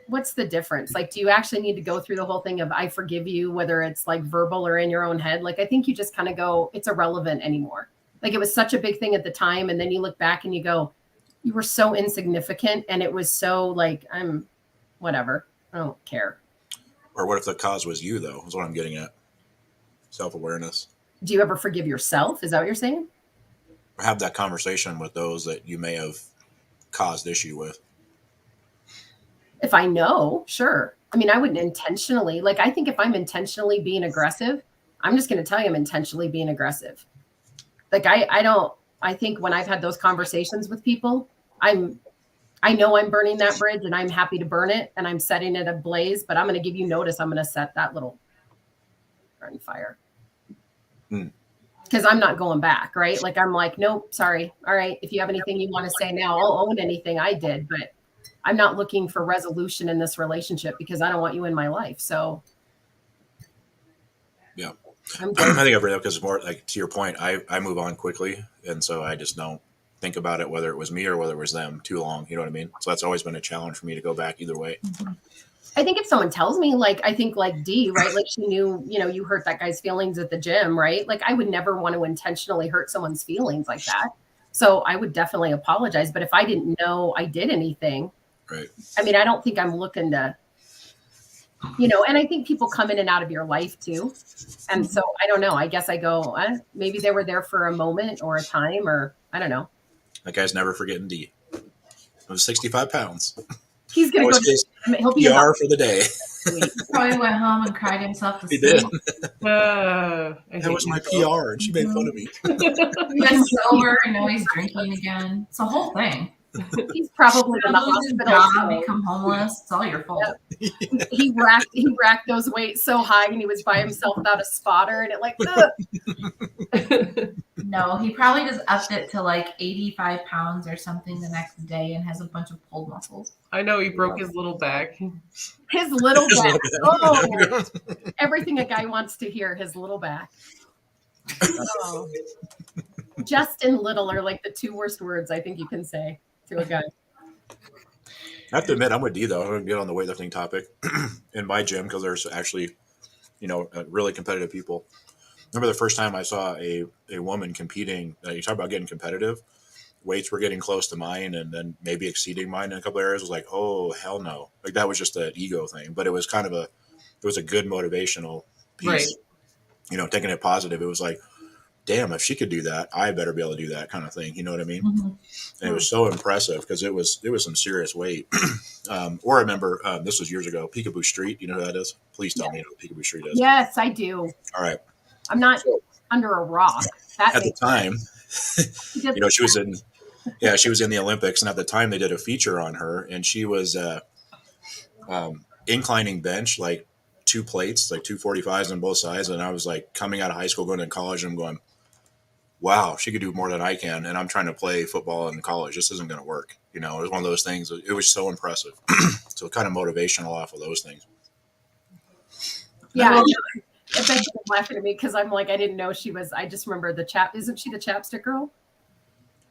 Speaker 1: what's the difference? Like, do you actually need to go through the whole thing of I forgive you, whether it's like verbal or in your own head? Like, I think you just kind of go, it's irrelevant anymore. Like, it was such a big thing at the time. And then you look back and you go, you were so insignificant. And it was so like, I'm whatever. I don't care.
Speaker 3: Or what if the cause was you, though? Is what I'm getting at. Self-awareness.
Speaker 1: Do you ever forgive yourself? Is that what you're saying?
Speaker 3: Or have that conversation with those that you may have caused issue with.
Speaker 1: If I know, sure. I mean, I wouldn't intentionally, like, I think if I'm intentionally being aggressive, I'm just going to tell you I'm intentionally being aggressive. Like, I think when I've had those conversations with people, I know I'm burning that bridge and I'm happy to burn it and I'm setting it ablaze, but I'm going to give you notice. I'm going to set that little on fire. Because I'm not going back, right? Like, I'm like, nope, sorry. All right. If you have anything you want to say now, I'll own anything I did, but I'm not looking for resolution in this relationship because I don't want you in my life. So
Speaker 3: Yeah.
Speaker 1: I'm
Speaker 3: I
Speaker 1: good.
Speaker 3: think I've read it because it's more like, to your point, I move on quickly. And so I just don't think about it, whether it was me or whether it was them, too long. You know what I mean? So that's always been a challenge for me to go back either way.
Speaker 1: I think if someone tells me, like, I think like D, right? Like, she knew, you hurt that guy's feelings at the gym, right? Like, I would never want to intentionally hurt someone's feelings like that. So I would definitely apologize. But if I didn't know I did anything,
Speaker 3: Right.
Speaker 1: I mean, I don't think I'm looking to, and I think people come in and out of your life too. And so I don't know. I guess I go, maybe they were there for a moment or a time, or I don't know.
Speaker 3: That guy's never forgetting D. It was 65 pounds.
Speaker 1: He's going to
Speaker 3: Always his
Speaker 1: go. He'll be about
Speaker 3: PR for the day.
Speaker 4: Probably went home and cried himself to
Speaker 3: He
Speaker 4: sleep.
Speaker 3: did.
Speaker 2: I
Speaker 3: That
Speaker 2: hate
Speaker 3: was my
Speaker 2: myself.
Speaker 3: PR, and she made fun of me.
Speaker 4: He's sober and now he's drinking again. It's a whole thing.
Speaker 1: He's probably in the
Speaker 4: Lose his
Speaker 1: hospital.
Speaker 4: job, become homeless. It's all your fault.
Speaker 1: He racked those weights so high, and he was by himself without a spotter, and it like, ugh.
Speaker 4: No, he probably just upped it to like 85 pounds or something the next day and has a bunch of pulled muscles.
Speaker 2: I know he broke his little back.
Speaker 1: His little back. Oh, everything a guy wants to hear. His little back. Oh. Just and little are like the two worst words I think you can say to a guy.
Speaker 3: I have to admit, I'm with D though. I'm going to get on the weightlifting topic in my gym because there's actually, really competitive people. Remember the first time I saw a woman competing, you talk about getting competitive, weights were getting close to mine and then maybe exceeding mine in a couple of areas. I was like, oh, hell no. Like that was just an ego thing, but it was kind of it was a good motivational piece,
Speaker 2: Right.
Speaker 3: Taking it positive. It was like, damn, if she could do that, I better be able to do that kind of thing. You know what I mean?
Speaker 4: Mm-hmm.
Speaker 3: And it was so impressive because it was some serious weight. Or I remember this was years ago, Peekaboo Street. You know who that is? Please tell me you know what Peekaboo Street is.
Speaker 1: Yes, I do.
Speaker 3: All right.
Speaker 1: I'm not under a rock. That
Speaker 3: At the
Speaker 1: makes
Speaker 3: time,
Speaker 1: sense.
Speaker 3: she was in the Olympics, and at the time they did a feature on her, and she was inclining bench like 2 plates, like 245s on both sides. And I was like coming out of high school, going to college, and I'm going, wow, she could do more than I can. And I'm trying to play football in college. This isn't going to work. It was one of those things. It was so impressive. So kind of motivational off of those things.
Speaker 1: Yeah. I bet you're laughing at me because I'm like, I didn't know she was. I just remember isn't she the chapstick girl?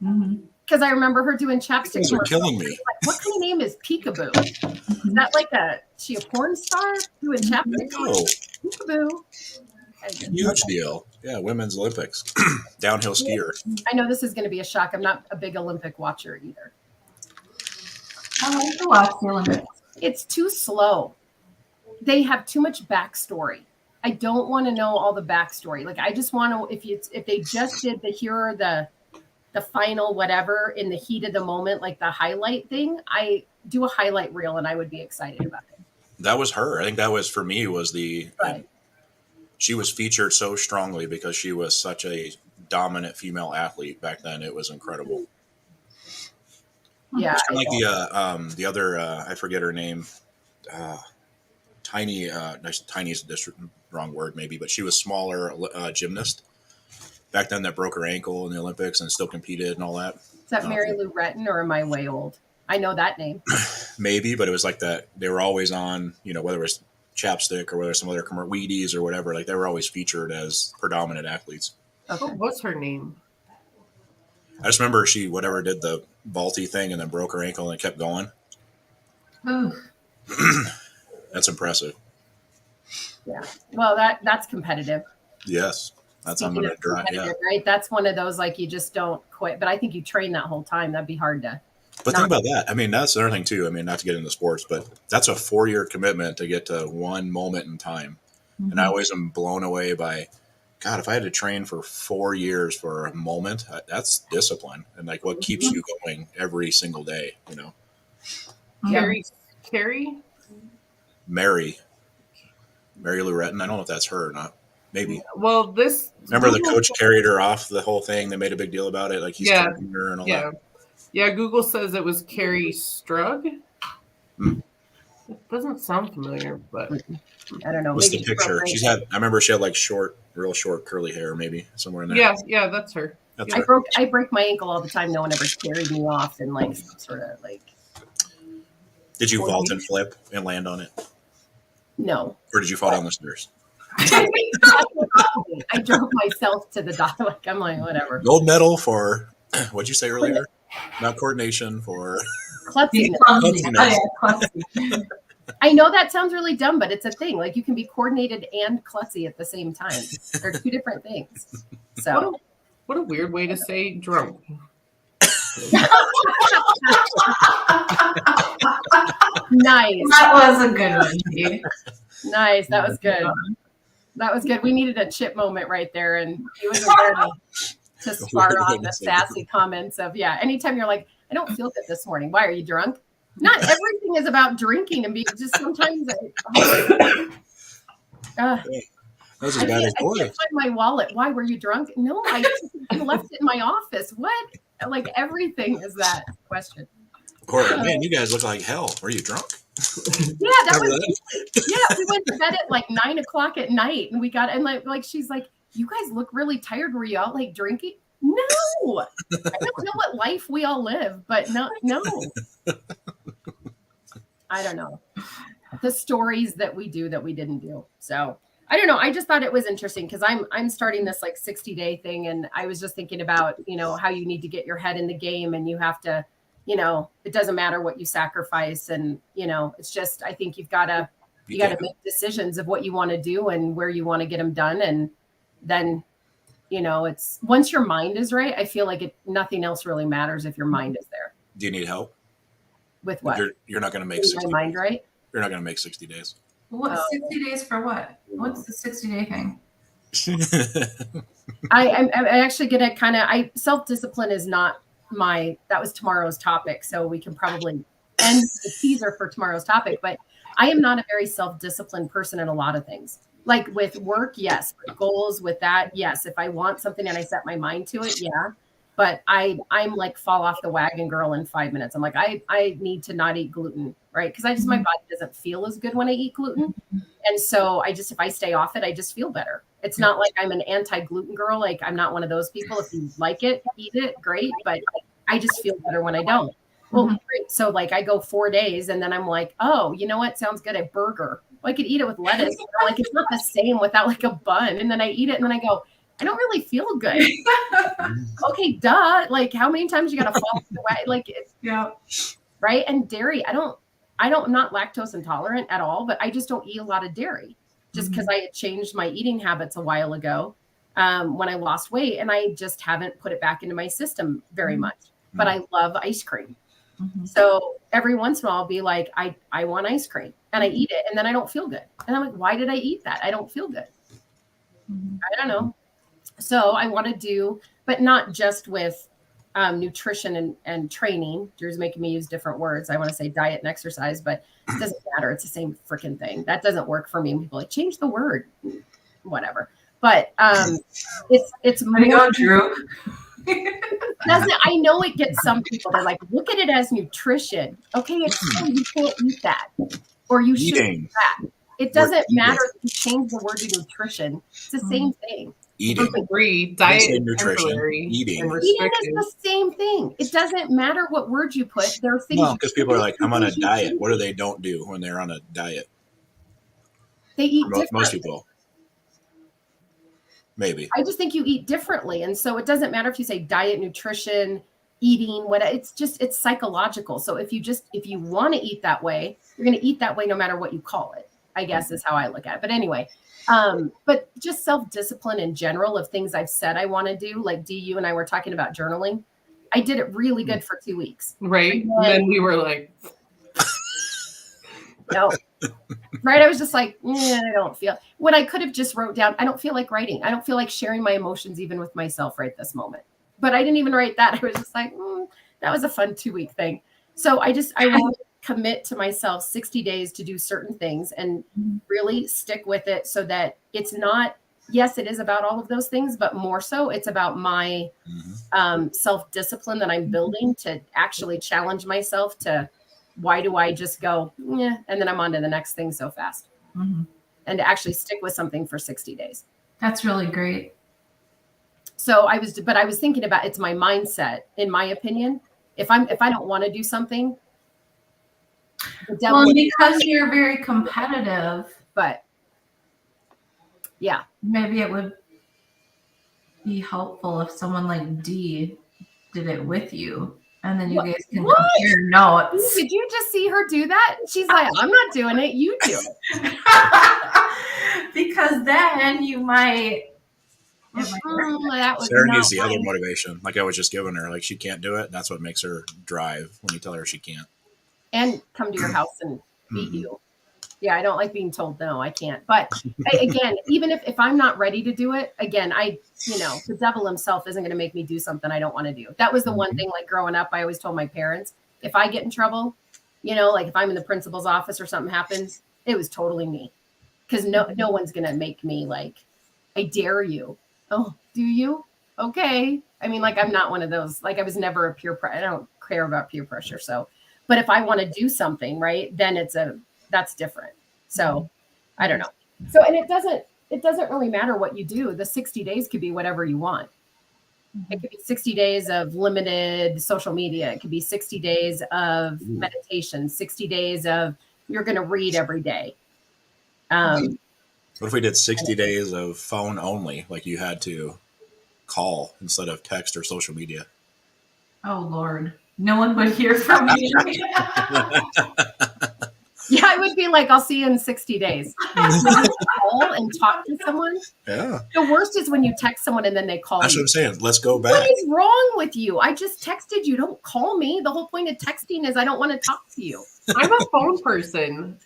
Speaker 4: Mm-hmm.
Speaker 1: Because I remember her doing chapstick.
Speaker 3: These are killing me.
Speaker 1: Like, what kind of name is Peekaboo? Is that like she a porn star doing chapstick?
Speaker 3: No,
Speaker 1: Peekaboo.
Speaker 3: huge deal. Yeah, women's Olympics, downhill skier.
Speaker 1: I know this is going to be a shock. I'm not a big Olympic watcher either.
Speaker 4: I like to watch the Olympics.
Speaker 1: It's too slow. They have too much backstory. I don't want to know all the backstory. Like I just want to, if they just did the final whatever in the heat of the moment, like the highlight thing, I do a highlight reel and I would be excited about it.
Speaker 3: That was her. I think that was for me was
Speaker 1: Right.
Speaker 3: She was featured so strongly because she was such a dominant female athlete back then. It was incredible.
Speaker 1: Yeah.
Speaker 3: It's kind of like the other, I forget her name. Tiny is the wrong word maybe, but she was smaller gymnast back then that broke her ankle in the Olympics and still competed and all that.
Speaker 1: Is that Mary Lou Retton or am I way old? I know that name.
Speaker 3: Maybe, but it was like that. They were always on, whether it was chapstick or whether some other Wheaties or whatever, like they were always featured as predominant athletes.
Speaker 1: Okay.
Speaker 2: What was her name?
Speaker 3: I just remember she did the vaulty thing and then broke her ankle and kept going.
Speaker 4: Ooh.
Speaker 3: That's impressive.
Speaker 1: Yeah. Well, that's competitive.
Speaker 3: Yes. That's I'm
Speaker 1: Speaking
Speaker 3: gonna
Speaker 1: of
Speaker 3: drive. Yeah.
Speaker 1: competitive, right? That's one of those like you just don't quit. But I think you train that whole time. That'd be hard to.
Speaker 3: But think about that. I mean, that's another thing too. I mean, not to get into sports, but that's a 4-year commitment to get to one moment in time.
Speaker 4: Mm-hmm.
Speaker 3: And I always am blown away by, God, if I had to train for 4 years for a moment, that's discipline and like what keeps you going every single day.
Speaker 1: Yeah.
Speaker 2: Carrie?
Speaker 3: Mary Lou Retton. I don't know if that's her or not. Maybe.
Speaker 2: Well,
Speaker 3: Remember the coach carried her off the whole thing. They made a big deal about it. Like he's
Speaker 2: Yeah.
Speaker 3: carrying her and all
Speaker 2: Yeah.
Speaker 3: that.
Speaker 2: Yeah, Google says it was Carrie Strug.
Speaker 3: Hmm.
Speaker 2: It doesn't sound familiar, but
Speaker 1: I don't know.
Speaker 3: What's the
Speaker 1: maybe
Speaker 3: picture? I remember she had like real short curly hair, maybe somewhere in there.
Speaker 2: yeah, that's her.
Speaker 3: That's
Speaker 1: I
Speaker 3: her.
Speaker 1: break my ankle all the time. No one ever carried me off and like some sort of like.
Speaker 3: Did you vault and flip and land on it?
Speaker 1: No.
Speaker 3: Or did you fall down the stairs?
Speaker 1: I drove myself to the dock. Like I'm like whatever.
Speaker 3: Gold medal for what'd you say earlier? Not coordination for
Speaker 1: Klutziness.
Speaker 4: Clumsy.
Speaker 1: I know that sounds really dumb, but it's a thing. Like you can be coordinated and klutzy at the same time. They're two different things. So
Speaker 2: What a weird way to say drunk.
Speaker 1: nice.
Speaker 4: That was a good one, Steve.
Speaker 1: Nice. That was good. That was good. We needed a chip moment right there. And he was there to spar on the sassy comments of, yeah, anytime you're like, I don't feel good this morning. Why are you drunk? Not everything is about drinking and being just sometimes.
Speaker 3: that was as
Speaker 1: I
Speaker 3: bad as
Speaker 1: can't
Speaker 3: boy.
Speaker 1: find my wallet. Why were you drunk? No, I left it in my office. What? Like everything is that question.
Speaker 3: Or man, you guys look like hell. Were you drunk?
Speaker 1: Yeah, that
Speaker 3: Remember
Speaker 1: was.
Speaker 3: that?
Speaker 1: Yeah, we went to bed at like 9 o'clock at night, and we got and like she's like, you guys look really tired. Were you out like drinking? No, I don't know what life we all live, but no. I don't know the stories that we do that we didn't do. So I don't know. I just thought it was interesting because I'm starting this like 60-day thing, and I was just thinking about, how you need to get your head in the game, and you have to, it doesn't matter what you sacrifice, and it's just, I think you got to make decisions of what you want to do and where you want to get them done, and then it's once your mind is right, I feel like nothing else really matters if your mind is there.
Speaker 3: Do you need help
Speaker 1: with what?
Speaker 3: You're not going to make
Speaker 1: my mind right.
Speaker 3: You're not going to make 60 days.
Speaker 4: What 60 days for what? What's the 60-day thing?
Speaker 1: I'm actually gonna self-discipline is not that was tomorrow's topic, so we can probably end the teaser for tomorrow's topic. But I am not a very self-disciplined person in a lot of things. Like with work, yes. With goals, with that, yes. If I want something and I set my mind to it, yeah. But I'm like fall off the wagon girl in 5 minutes. I'm like, I need to not eat gluten, right? Because my body doesn't feel as good when I eat gluten. And so if I stay off it, I just feel better. It's not like I'm an anti-gluten girl. Like I'm not one of those people. If you like it, eat it, great. But I just feel better when I don't. Well, great. So like I go 4 days and then I'm like, oh, you know what? Sounds good. A burger. Well, I could eat it with lettuce. Like it's not the same without like a bun. And then I eat it and then I go, I don't really feel good. Okay, duh. Like how many times you got to fall away? Like it's right. And dairy, I'm not lactose intolerant at all, but I just don't eat a lot of dairy just because I had changed my eating habits a while ago when I lost weight, and I just haven't put it back into my system very much. But I love ice cream. So every once in a while I'll be like, I want ice cream, and I eat it and then I don't feel good. And I'm like, why did I eat that? I don't feel good. I don't know. So I want to do, but not just with nutrition and training. Drew's making me use different words. I want to say diet and exercise, but it doesn't matter. It's the same freaking thing. That doesn't work for me. And people are like, change the word, whatever. But it's more.
Speaker 4: Go, Drew.
Speaker 1: I know it gets some people. They're like, look at it as nutrition. Okay, you can't eat that, or you should eat that. It doesn't matter if you change the word to nutrition. It's the same thing.
Speaker 3: Eating.
Speaker 2: Agree. Diet,
Speaker 3: nutrition, eating.
Speaker 1: Eating is the same thing. It doesn't matter what word you put. There are things.
Speaker 3: Well, because people are like, I'm on a diet. What do they don't do when they're on a diet?
Speaker 1: They eat differently.
Speaker 3: Most people. Maybe.
Speaker 1: I just think you eat differently. And so it doesn't matter if you say diet, nutrition, eating, it's psychological. So if you want to eat that way, you're going to eat that way no matter what you call it, I guess is how I look at it. But anyway, but just self-discipline in general of things I've said I want to do, like DU and I were talking about journaling. I did it really good for 2 weeks.
Speaker 2: Right. And then we were like,
Speaker 1: no. Right. I was just like, I don't feel when I could have just wrote down. I don't feel like writing. I don't feel like sharing my emotions even with myself right this moment. But I didn't even write that. I was just like, that was a fun 2-week thing. So I want to commit to myself 60 days to do certain things and really stick with it so that it's not, yes, it is about all of those things, but more so it's about my self-discipline that I'm building to actually challenge myself to why do I just go, and then I'm on to the next thing so fast and to actually stick with something for 60 days.
Speaker 4: That's really great.
Speaker 1: So I was thinking about, it's my mindset, in my opinion. If I don't want to do something,
Speaker 4: because you're very competitive,
Speaker 1: but yeah,
Speaker 4: maybe it would be helpful if someone like D did it with you, and then you guys can compare notes.
Speaker 1: Did you just see her do that? She's like, I'm not doing it. You do it.
Speaker 4: Because then you might.
Speaker 3: Sarah needs the other motivation. Like I was just giving her, like she can't do it. That's what makes her drive when you tell her she can't.
Speaker 1: And come to your house and beat you. Yeah, I don't like being told no, I can't. But again, even if I'm not ready to do it, again, the devil himself isn't going to make me do something I don't want to do. That was the one thing, like growing up, I always told my parents, if I get in trouble, like if I'm in the principal's office or something happens, it was totally me. Because no one's going to make me like, I dare you. Oh, do you? Okay. I mean, like, I'm not one of those, like I was never a peer pressure. I don't care about peer pressure. So, but if I want to do something, right, then that's different. So I don't know. So, and it doesn't really matter what you do. The 60 days could be whatever you want. It could be 60 days of limited social media. It could be 60 days of meditation, 60 days of you're going to read every day.
Speaker 3: What if we did 60 days of phone only? Like you had to call instead of text or social media.
Speaker 4: Oh Lord, no one would hear from me.
Speaker 1: Yeah, I would be like, I'll see you in 60 days. Call and talk to someone.
Speaker 3: Yeah.
Speaker 1: The worst is when you text someone and then they call
Speaker 3: That's what
Speaker 1: you.
Speaker 3: I'm saying. Let's go
Speaker 1: What
Speaker 3: back.
Speaker 1: is wrong with you? I just texted you. Don't call me. The whole point of texting is I don't want to talk to you.
Speaker 2: I'm a phone person.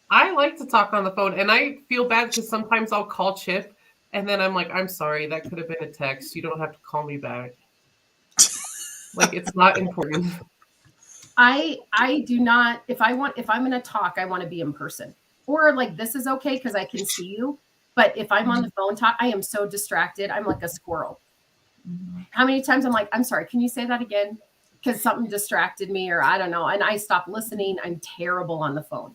Speaker 2: I like to talk on the phone, and I feel bad because sometimes I'll call Chip, and then I'm like, I'm sorry, that could have been a text. You don't have to call me back. Like, it's not important.
Speaker 1: I do not, if I'm going to talk, I want to be in person. Or like, this is okay because I can see you. But if I'm on the phone talk, I am so distracted. I'm like a squirrel. How many times I'm like, I'm sorry, can you say that again? Because something distracted me or I don't know. And I stop listening. I'm terrible on the phone.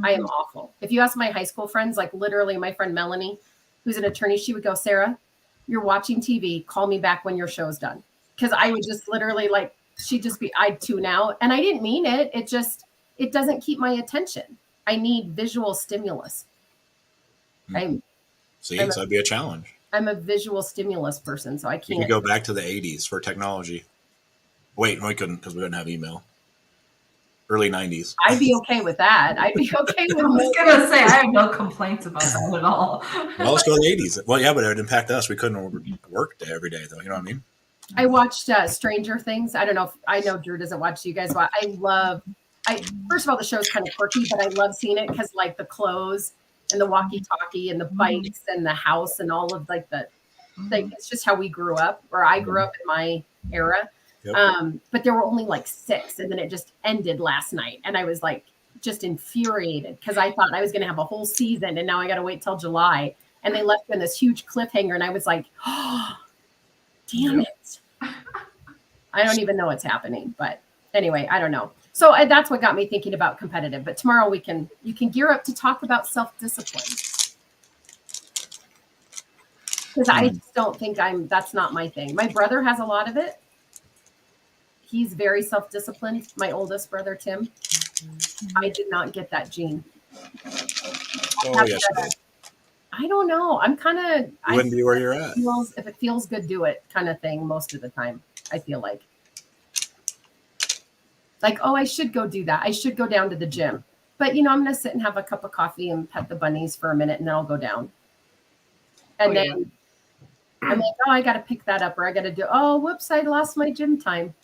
Speaker 1: I am awful. If you ask my high school friends, like literally my friend Melanie, who's an attorney, she would go, Sarah, you're watching TV. Call me back when your show's done. Because I would just literally like, she'd just be, I'd tune out. And I didn't mean it. It doesn't keep my attention. I need visual stimulus.
Speaker 3: See, so that'd be a challenge.
Speaker 1: I'm a visual stimulus person, so I
Speaker 3: You
Speaker 1: can't.
Speaker 3: could go back to the 80s for technology. Wait, no, we couldn't because we didn't have email. Early 90s.
Speaker 1: I'd be okay with that. I'd be okay with
Speaker 4: I was gonna say I have no complaints about that at all.
Speaker 3: Well, let's go to the 80s. Well, yeah, but it would impact us. We couldn't work every day, though. You know what I mean?
Speaker 1: I watched Stranger Things. I don't know if I know Drew doesn't watch. You guys watch? First of all, the show's kind of quirky, but I love seeing it because like the clothes and the walkie-talkie and the bikes and the house and all of like it's just how we grew up, or I grew up in my era. Yep. But there were only like 6, and then it just ended last night, and I was like just infuriated because I thought I was going to have a whole season, and now I got to wait till July, and they left in this huge cliffhanger, and I was like, oh, damn it. I don't even know what's happening, but anyway, I don't know. So that's what got me thinking about competitive. But tomorrow you can gear up to talk about self-discipline. Because I just don't think that's not my thing. My brother has a lot of it. He's very self-disciplined. My oldest brother, Tim. I did not get that gene.
Speaker 3: Oh, yes.
Speaker 1: I don't know. I'm kind of.
Speaker 3: You wouldn't be where you're at.
Speaker 1: If it feels good, do it kind of thing most of the time, I feel like. Like, oh, I should go do that. I should go down to the gym. But, I'm going to sit and have a cup of coffee and pet the bunnies for a minute, and then I'll go down. And then I'm like, oh, I got to pick that up, or I got to do, oh, whoops, I lost my gym time.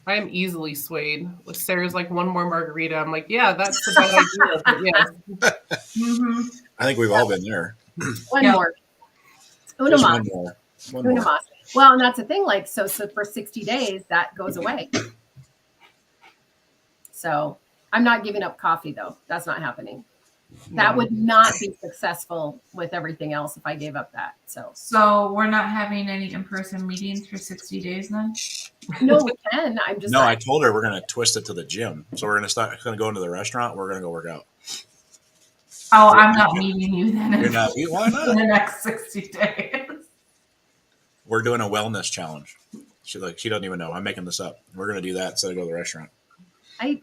Speaker 2: I am easily swayed. With Sarah's like, one more margarita. I'm like, yeah, that's a bad idea. But yes.
Speaker 3: I think we've all been there.
Speaker 1: One more. Una
Speaker 3: Just
Speaker 1: mas.
Speaker 3: One more.
Speaker 1: Una mas. Well, and that's the thing. Like, so for 60 days, that goes away. So I'm not giving up coffee, though. That's not happening. That would not be successful with everything else if I gave up that.
Speaker 4: So we're not having any in-person meetings for 60 days then?
Speaker 1: No, we can. I'm just.
Speaker 3: No, I told her we're going to twist it to the gym. So we're going to go into the restaurant. We're going to go work out.
Speaker 4: Oh, I'm not meeting you then.
Speaker 3: You're not. Why not?
Speaker 4: In the next 60 days.
Speaker 3: We're doing a wellness challenge. She doesn't even know. I'm making this up. We're going to do that instead of go to the restaurant.
Speaker 1: I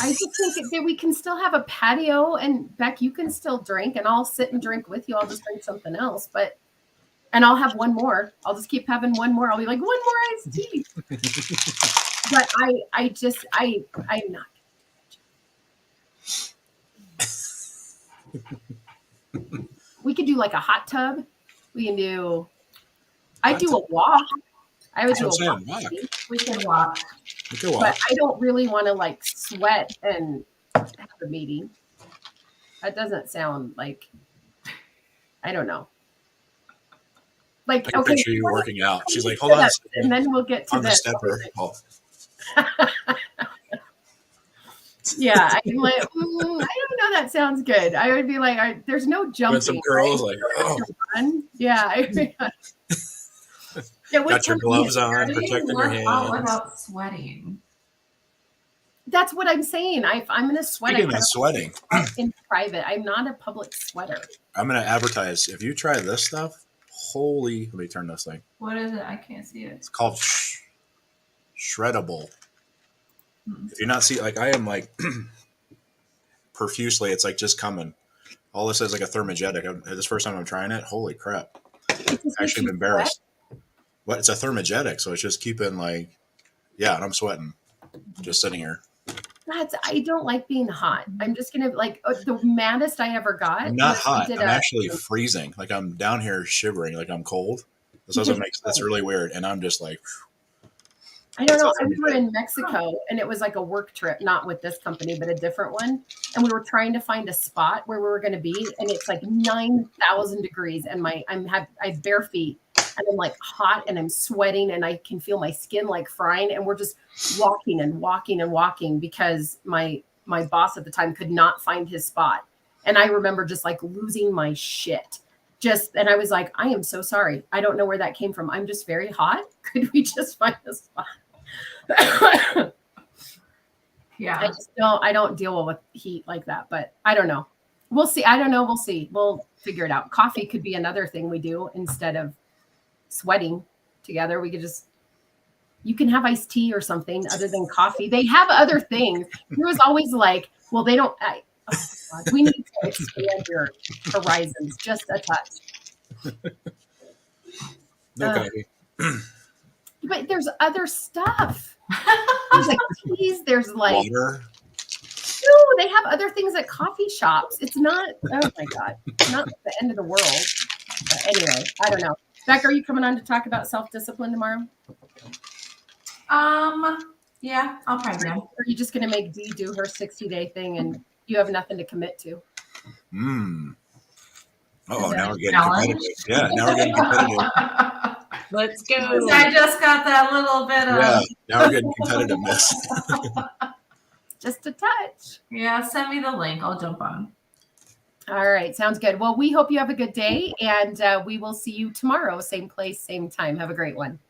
Speaker 1: just think that we can still have a patio, and Beck, you can still drink, and I'll sit and drink with you. I'll just drink something else, and I'll have one more. I'll just keep having one more. I'll be like, one more iced tea. But I'm not. We could do like a hot tub. We can do. I do a walk. I would do a walk.
Speaker 4: We can walk.
Speaker 1: But I don't really want to like sweat and have a meeting. That doesn't sound like, I don't know. Like,
Speaker 3: I can
Speaker 1: okay,
Speaker 3: picture you working out. She's like, hold on a second.
Speaker 1: and then we'll get to
Speaker 3: on the
Speaker 1: this.
Speaker 3: stepper. Oh.
Speaker 1: Yeah, I'm like, I don't know. That sounds good. I would be like, there's no jumping.
Speaker 3: With some girls like, oh.
Speaker 1: Yeah.
Speaker 3: Got your gloves on, protecting your hands.
Speaker 4: Without sweating.
Speaker 1: That's what I'm saying. I'm going to sweat.
Speaker 3: Speaking of sweating,
Speaker 1: in private. I'm not a public sweater.
Speaker 3: I'm going to advertise. If you try this stuff, Holy, let me turn this thing.
Speaker 4: What is it? I can't see it.
Speaker 3: It's called Shreddable. If you're not see, like I am like profusely, it's like just coming. All this is like a thermogenic. This first time I'm trying it. Holy crap! Actually, I'm embarrassed. What? It's a thermogenic, so it's just keeping like, yeah, and I'm sweating, just sitting here.
Speaker 1: I don't like being hot. I'm just gonna like the maddest I ever got.
Speaker 3: I'm not
Speaker 1: was we
Speaker 3: hot.
Speaker 1: did
Speaker 3: I'm
Speaker 1: a-
Speaker 3: actually freezing. Like I'm down here shivering. Like I'm cold. This doesn't make. That's really weird. And I'm just like,
Speaker 1: I don't know.
Speaker 3: It's a
Speaker 1: We were in Mexico and it was like a work trip, not with this company, but a different one. And we were trying to find a spot where we were going to be, and it's like 9,000 degrees, and I have bare feet, and I'm like hot, and I'm sweating, and I can feel my skin like frying, and we're just walking and walking and walking because my boss at the time could not find his spot, and I remember just like losing my shit. And I was like, I am so sorry. I don't know where that came from. I'm just very hot. Could we just find a spot?
Speaker 4: Yeah.
Speaker 1: I don't deal with heat like that, but I don't know. We'll see. I don't know. We'll see. We'll figure it out. Coffee could be another thing we do instead of sweating together. We could you can have iced tea or something other than coffee. They have other things. He was always like, well, they don't. Oh God, we need to expand your horizons just a touch.
Speaker 3: no coffee.
Speaker 1: But there's other stuff. There's like teas. There's like
Speaker 3: Water.
Speaker 1: no, they have other things at coffee shops. It's not. Oh my God, it's not the end of the world. But anyway, I don't know. Becca, are you coming on to talk about self-discipline tomorrow?
Speaker 4: Yeah, I'll probably
Speaker 1: Or
Speaker 4: go.
Speaker 1: are you just going to make Dee do her 60-day thing and you have nothing to commit to?
Speaker 3: Oh,
Speaker 1: Is that
Speaker 3: now
Speaker 1: a
Speaker 3: we're getting
Speaker 4: challenge?
Speaker 3: competitive. Yeah, now we're getting competitive.
Speaker 2: Let's go.
Speaker 4: I just got that little bit of
Speaker 3: Yeah, now we're getting competitiveness.
Speaker 1: Just a touch.
Speaker 4: yeah. Send me the link. I'll jump on.
Speaker 1: All right. Sounds good. Well, we hope you have a good day, and we will see you tomorrow. Same place, same time. Have a great one.